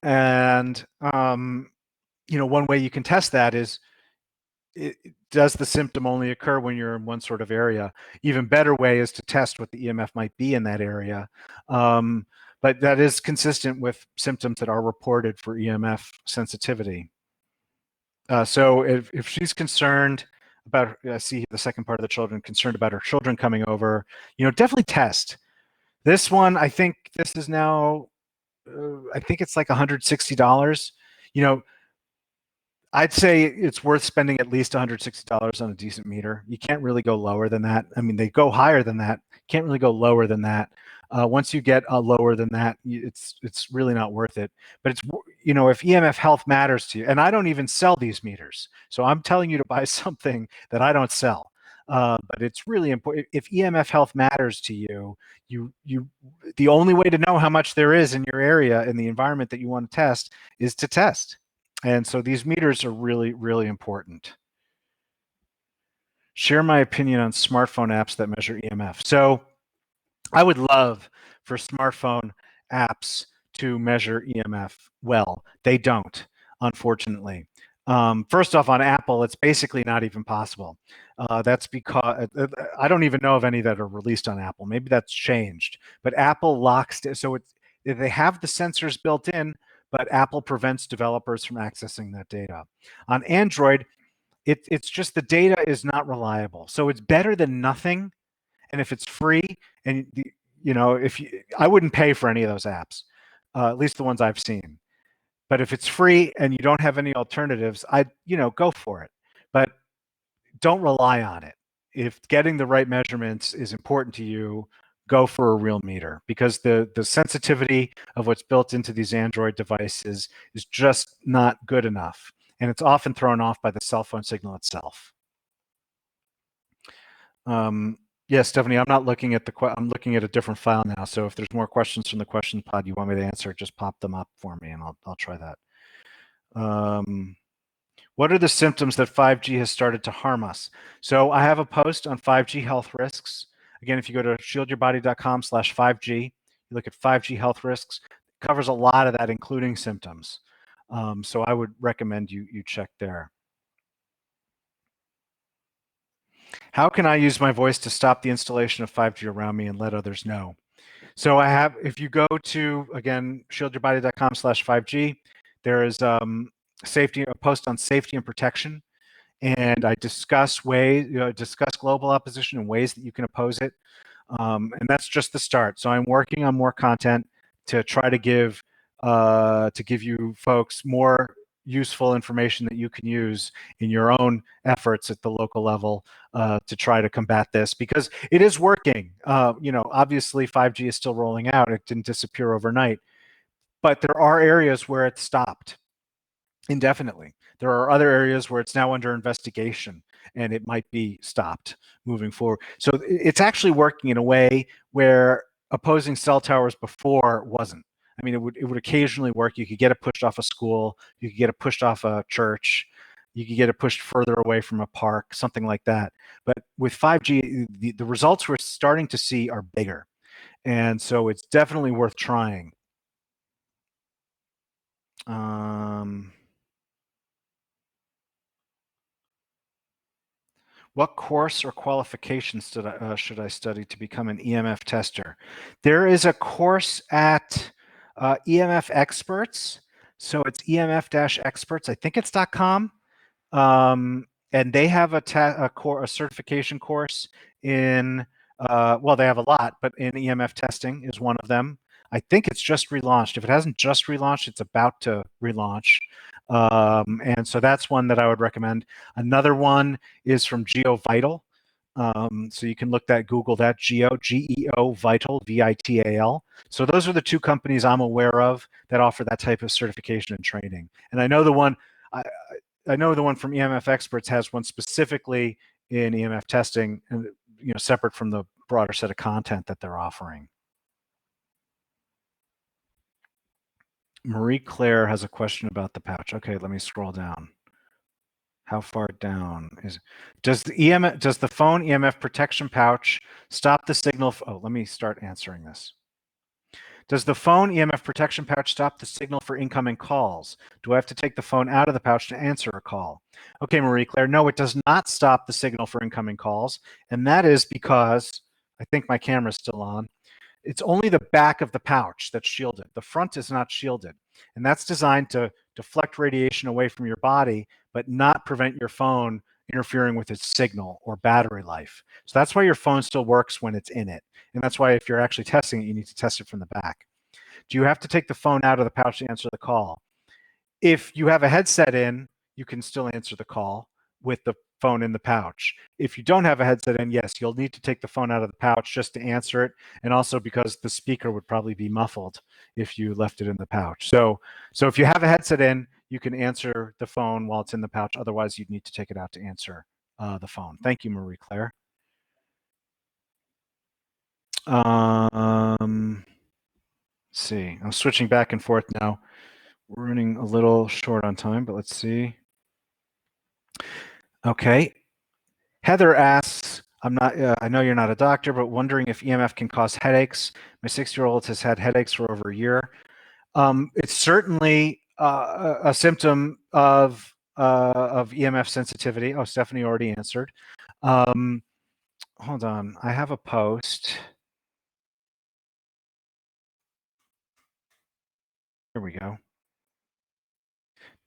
And one way you can test that is, does the symptom only occur when you're in one sort of area? Even better way is to test what the EMF might be in that area. But that is consistent with symptoms that are reported for EMF sensitivity. So if she's concerned about, I see the second part of the children, concerned about her children coming over, definitely test. This one, I think this is now, I think it's like $160. I'd say it's worth spending at least $160 on a decent meter. You can't really go lower than that. I mean, they go higher than that. Can't really go lower than that. Once you get lower than that, it's really not worth it. But it's, if EMF health matters to you, and I don't even sell these meters, so I'm telling you to buy something that I don't sell. But it's really important. If EMF health matters to you, the only way to know how much there is in your area, in the environment that you want to test, is to test. And so these meters are really, really important. Share my opinion on smartphone apps that measure EMF. So I would love for smartphone apps to measure EMF well. They don't, unfortunately. First off, on Apple, it's basically not even possible. That's because I don't even know of any that are released on Apple. Maybe that's changed. But Apple locks, so they have the sensors built in, but Apple prevents developers from accessing that data. On Android, it's just the data is not reliable. So it's better than nothing. And if it's free, and I wouldn't pay for any of those apps, at least the ones I've seen. But if it's free and you don't have any alternatives, go for it. But don't rely on it. If getting the right measurements is important to you, go for a real meter, because the sensitivity of what's built into these Android devices is just not good enough. And it's often thrown off by the cell phone signal itself. Yes, Stephanie, I'm not looking at I'm looking at a different file now. So if there's more questions from the question pod you want me to answer, just pop them up for me and I'll try that. What are the symptoms that 5G has started to harm us? So I have a post on 5G health risks. Again, if you go to shieldyourbody.com/5G, you look at 5G health risks. covers a lot of that, including symptoms. So I would recommend you check there. How can I use my voice to stop the installation of 5G around me and let others know? So I have, if you go to, again, shieldyourbody.com/5G, there is a post on safety and protection. And I discuss discuss global opposition and ways that you can oppose it. And that's just the start. So I'm working on more content to try to give you folks more useful information that you can use in your own efforts at the local level to try to combat this, because it is working. Obviously 5G is still rolling out. It didn't disappear overnight, but there are areas where it stopped indefinitely. There are other areas where it's now under investigation and it might be stopped moving forward. So it's actually working in a way where opposing cell towers before wasn't. I mean, it would occasionally work. You could get it pushed off a school, you could get it pushed off a church, you could get it pushed further away from a park, something like that. But with 5G, the results we're starting to see are bigger. And so it's definitely worth trying. What course or qualifications should I study to become an EMF tester? There is a course at EMF Experts. So it's EMF-experts. I think it's .com. And they have a certification course in, well, they have a lot, but in EMF testing is one of them. I think it's just relaunched. If it hasn't just relaunched, it's about to relaunch. And so that's one that I would recommend. Another one is from GeoVital. So you can Google that, Geo Vital, V-I-T-A-L. So those are the two companies I'm aware of that offer that type of certification and training. And I know the one, I know the one from EMF Experts has one specifically in EMF testing, and separate from the broader set of content that they're offering. Marie Claire has a question about the pouch. Okay, let me scroll down. How far down does the phone EMF protection pouch stop the signal? Oh, let me start answering this. Does the phone EMF protection pouch stop the signal for incoming calls? Do I have to take the phone out of the pouch to answer a call? Okay, Marie Claire, no, it does not stop the signal for incoming calls. And that is because, I think my camera's still on, it's only the back of the pouch that's shielded. The front is not shielded. And that's designed to deflect radiation away from your body, but not prevent your phone interfering with its signal or battery life. So that's why your phone still works when it's in it. And that's why if you're actually testing it, you need to test it from the back. Do you have to take the phone out of the pouch to answer the call? If you have a headset in, you can still answer the call with the phone in the pouch. If you don't have a headset in, yes, you'll need to take the phone out of the pouch just to answer it, and also because the speaker would probably be muffled if you left it in the pouch. So if you have a headset in, you can answer the phone while it's in the pouch. Otherwise, you'd need to take it out to answer the phone. Thank you, Marie Claire. Let's see, I'm switching back and forth now. We're running a little short on time, but let's see. Okay. Heather asks, I know you're not a doctor, but wondering if EMF can cause headaches. My 6-year-old has had headaches for over a year. It's certainly a symptom of EMF sensitivity. Oh, Stephanie already answered. Hold on, I have a post. Here we go.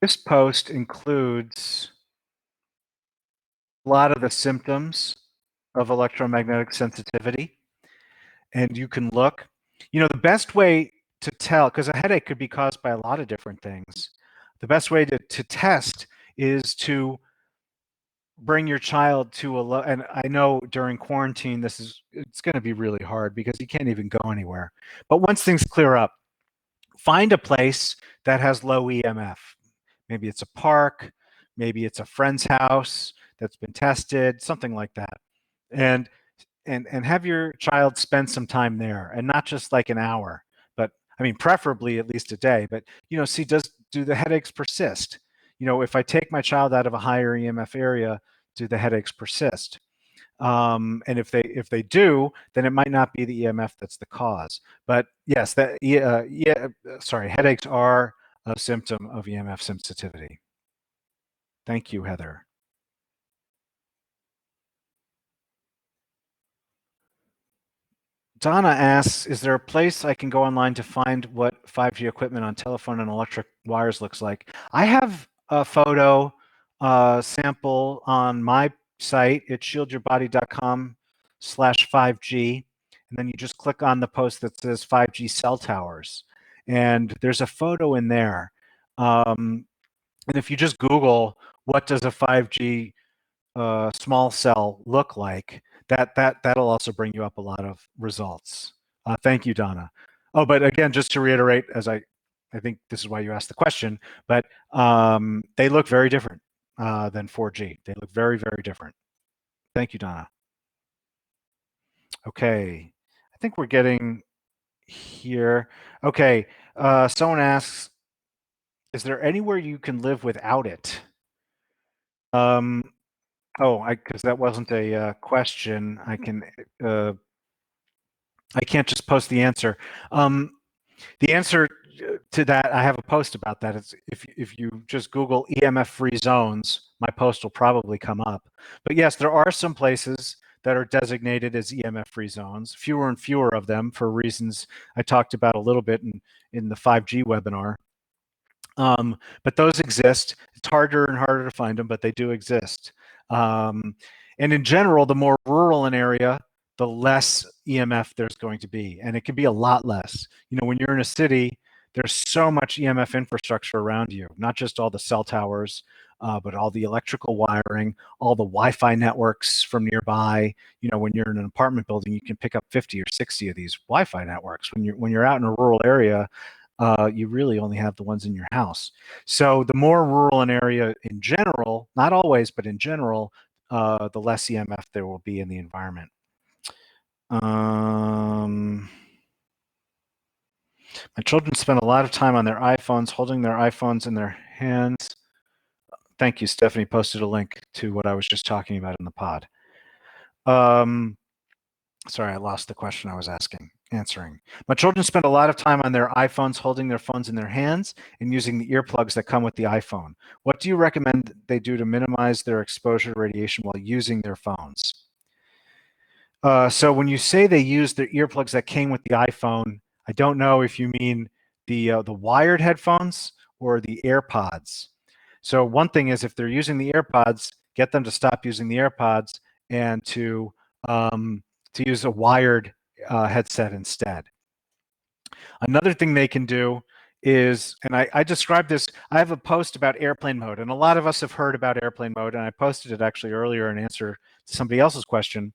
This post includes a lot of the symptoms of electromagnetic sensitivity. And you can look, the best way to tell, because a headache could be caused by a lot of different things. The best way to test is to bring your child to and I know during quarantine, it's going to be really hard because you can't even go anywhere. But once things clear up, find a place that has low EMF. Maybe it's a park, maybe it's a friend's house that's been tested, something like that. And have your child spend some time there, and not just like an hour, but I mean, preferably at least a day. But see, do the headaches persist? If I take my child out of a higher EMF area, do the headaches persist? And if they do, then it might not be the EMF that's the cause. But yes, headaches are a symptom of EMF sensitivity. Thank you, Heather. Donna asks, is there a place I can go online to find what 5G equipment on telephone and electric wires looks like? I have a photo sample on my site. It's shieldyourbody.com/5G. And then you just click on the post that says 5G cell towers. And there's a photo in there. And if you just Google, what does a 5G small cell look like, that'll also bring you up a lot of results. Thank you, Donna. Oh, but again, just to reiterate, as I think this is why you asked the question, but they look very different than 4G. They look very, very different. Thank you, Donna. Okay, I think we're getting here. Okay, someone asks, is there anywhere you can live without it? Oh, because that wasn't a question. I can't just post the answer. The answer to that, I have a post about that. It's if you just Google EMF free zones, my post will probably come up. But yes, there are some places that are designated as EMF free zones, fewer and fewer of them for reasons I talked about a little bit in the 5G webinar. But those exist. It's harder and harder to find them, but they do exist. And in general, the more rural an area, the less EMF there's going to be. And it can be a lot less. You know, when you're in a city, there's so much EMF infrastructure around you, not just all the cell towers, but all the electrical wiring, all the Wi-Fi networks from nearby. You know, when you're in an apartment building, you can pick up 50 or 60 of these Wi-Fi networks. When you're out in a rural area, you really only have the ones in your house. So the more rural an area in general, not always, but in general, the less EMF there will be in the environment. My children spend a lot of time on their iPhones, holding their iPhones in their hands. Thank you, Stephanie posted a link to what I was just talking about in the pod. Sorry, I lost the question I was answering. My children spend a lot of time on their iPhones, holding their phones in their hands and using the earplugs that come with the iPhone. What do you recommend they do to minimize their exposure to radiation while using their phones? So when you say they use the earplugs that came with the iPhone, I don't know if you mean the wired headphones or the AirPods. So one thing is, if they're using the AirPods, get them to stop using the AirPods and to use a wired headset instead. Another thing they can do is, and I described this, I have a post about airplane mode, and a lot of us have heard about airplane mode, and I posted it actually earlier in answer to somebody else's question.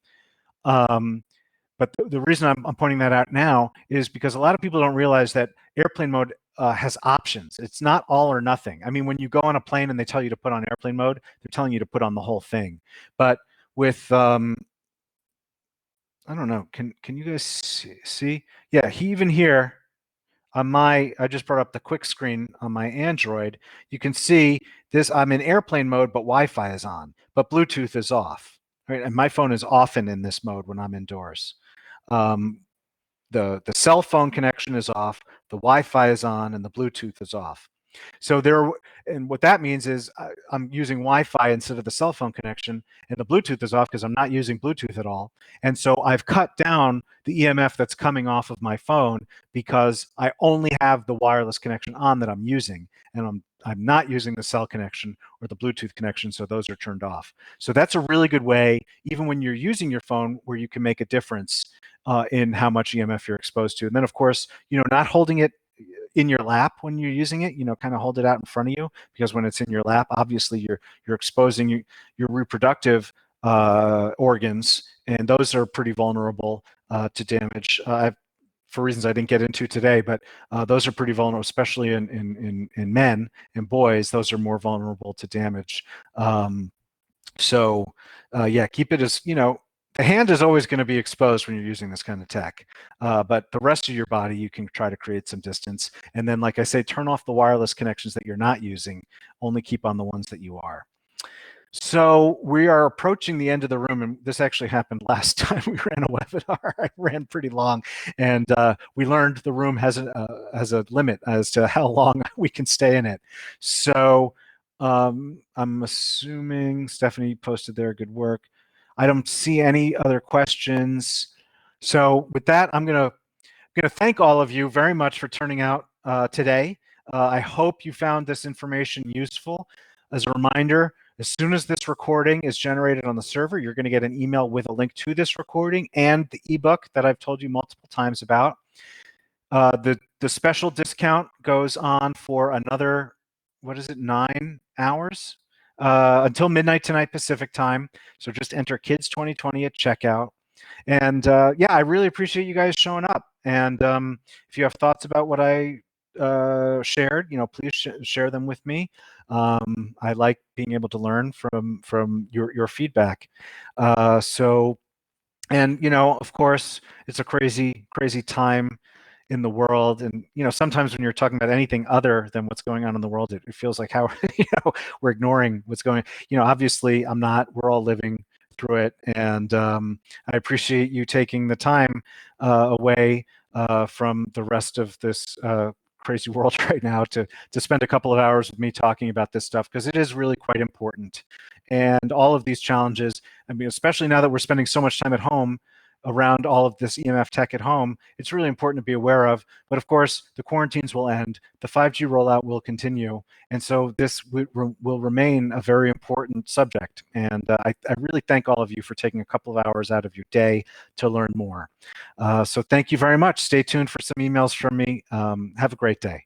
But the reason I'm pointing that out now is because a lot of people don't realize that airplane mode has options. It's not all or nothing. I mean, when you go on a plane and they tell you to put on airplane mode, they're telling you to put on the whole thing. But with I don't know, can you guys see? Yeah, even here on my, I just brought up the quick screen on my Android. You can see this, I'm in airplane mode, but Wi-Fi is on, but Bluetooth is off. Right? And my phone is often in this mode when I'm indoors. The cell phone connection is off, the Wi-Fi is on, and the Bluetooth is off. So and what that means is I'm using Wi-Fi instead of the cell phone connection, and the Bluetooth is off because I'm not using Bluetooth at all. And so I've cut down the EMF that's coming off of my phone because I only have the wireless connection on that I'm using, and I'm not using the cell connection or the Bluetooth connection, so those are turned off. So that's a really good way, even when you're using your phone, where you can make a difference in how much EMF you're exposed to. And then, of course, not holding it in your lap when you're using it, kind of hold it out in front of you, because when it's in your lap, obviously you're exposing your reproductive organs, and those are pretty vulnerable to damage. For reasons I didn't get into today, but those are pretty vulnerable, especially in men and boys. Those are more vulnerable to damage. So yeah, keep it as, the hand is always going to be exposed when you're using this kind of tech, but the rest of your body, you can try to create some distance. And then, like I say, turn off the wireless connections that you're not using, only keep on the ones that you are. So we are approaching the end of the room, and this actually happened last time we ran a webinar. I ran pretty long, and we learned the room has a limit as to how long we can stay in it. So I'm assuming Stephanie posted there. Good work. I don't see any other questions. So with that, I'm going to thank all of you very much for turning out today. I hope you found this information useful. As a reminder, as soon as this recording is generated on the server, you're going to get an email with a link to this recording and the ebook that I've told you multiple times about. The special discount goes on for another, what is it, 9 hours? Until midnight tonight Pacific time. So just enter Kids 2020 at checkout. And yeah, I really appreciate you guys showing up. And if you have thoughts about what I shared, please share them with me. I like being able to learn from your feedback. And of course, it's a crazy time in the world. And sometimes when you're talking about anything other than what's going on in the world, it feels like how we're ignoring what's going. Obviously, I'm not. We're all living through it, and I appreciate you taking the time away from the rest of this crazy world right now to spend a couple of hours with me talking about this stuff, because it is really quite important. And all of these challenges, I mean, especially now that we're spending so much time at home around all of this EMF tech at home, it's really important to be aware of. But of course, the quarantines will end, the 5G rollout will continue, and so this will remain a very important subject. And I really thank all of you for taking a couple of hours out of your day to learn more. So thank you very much. Stay tuned for some emails from me. Have a great day.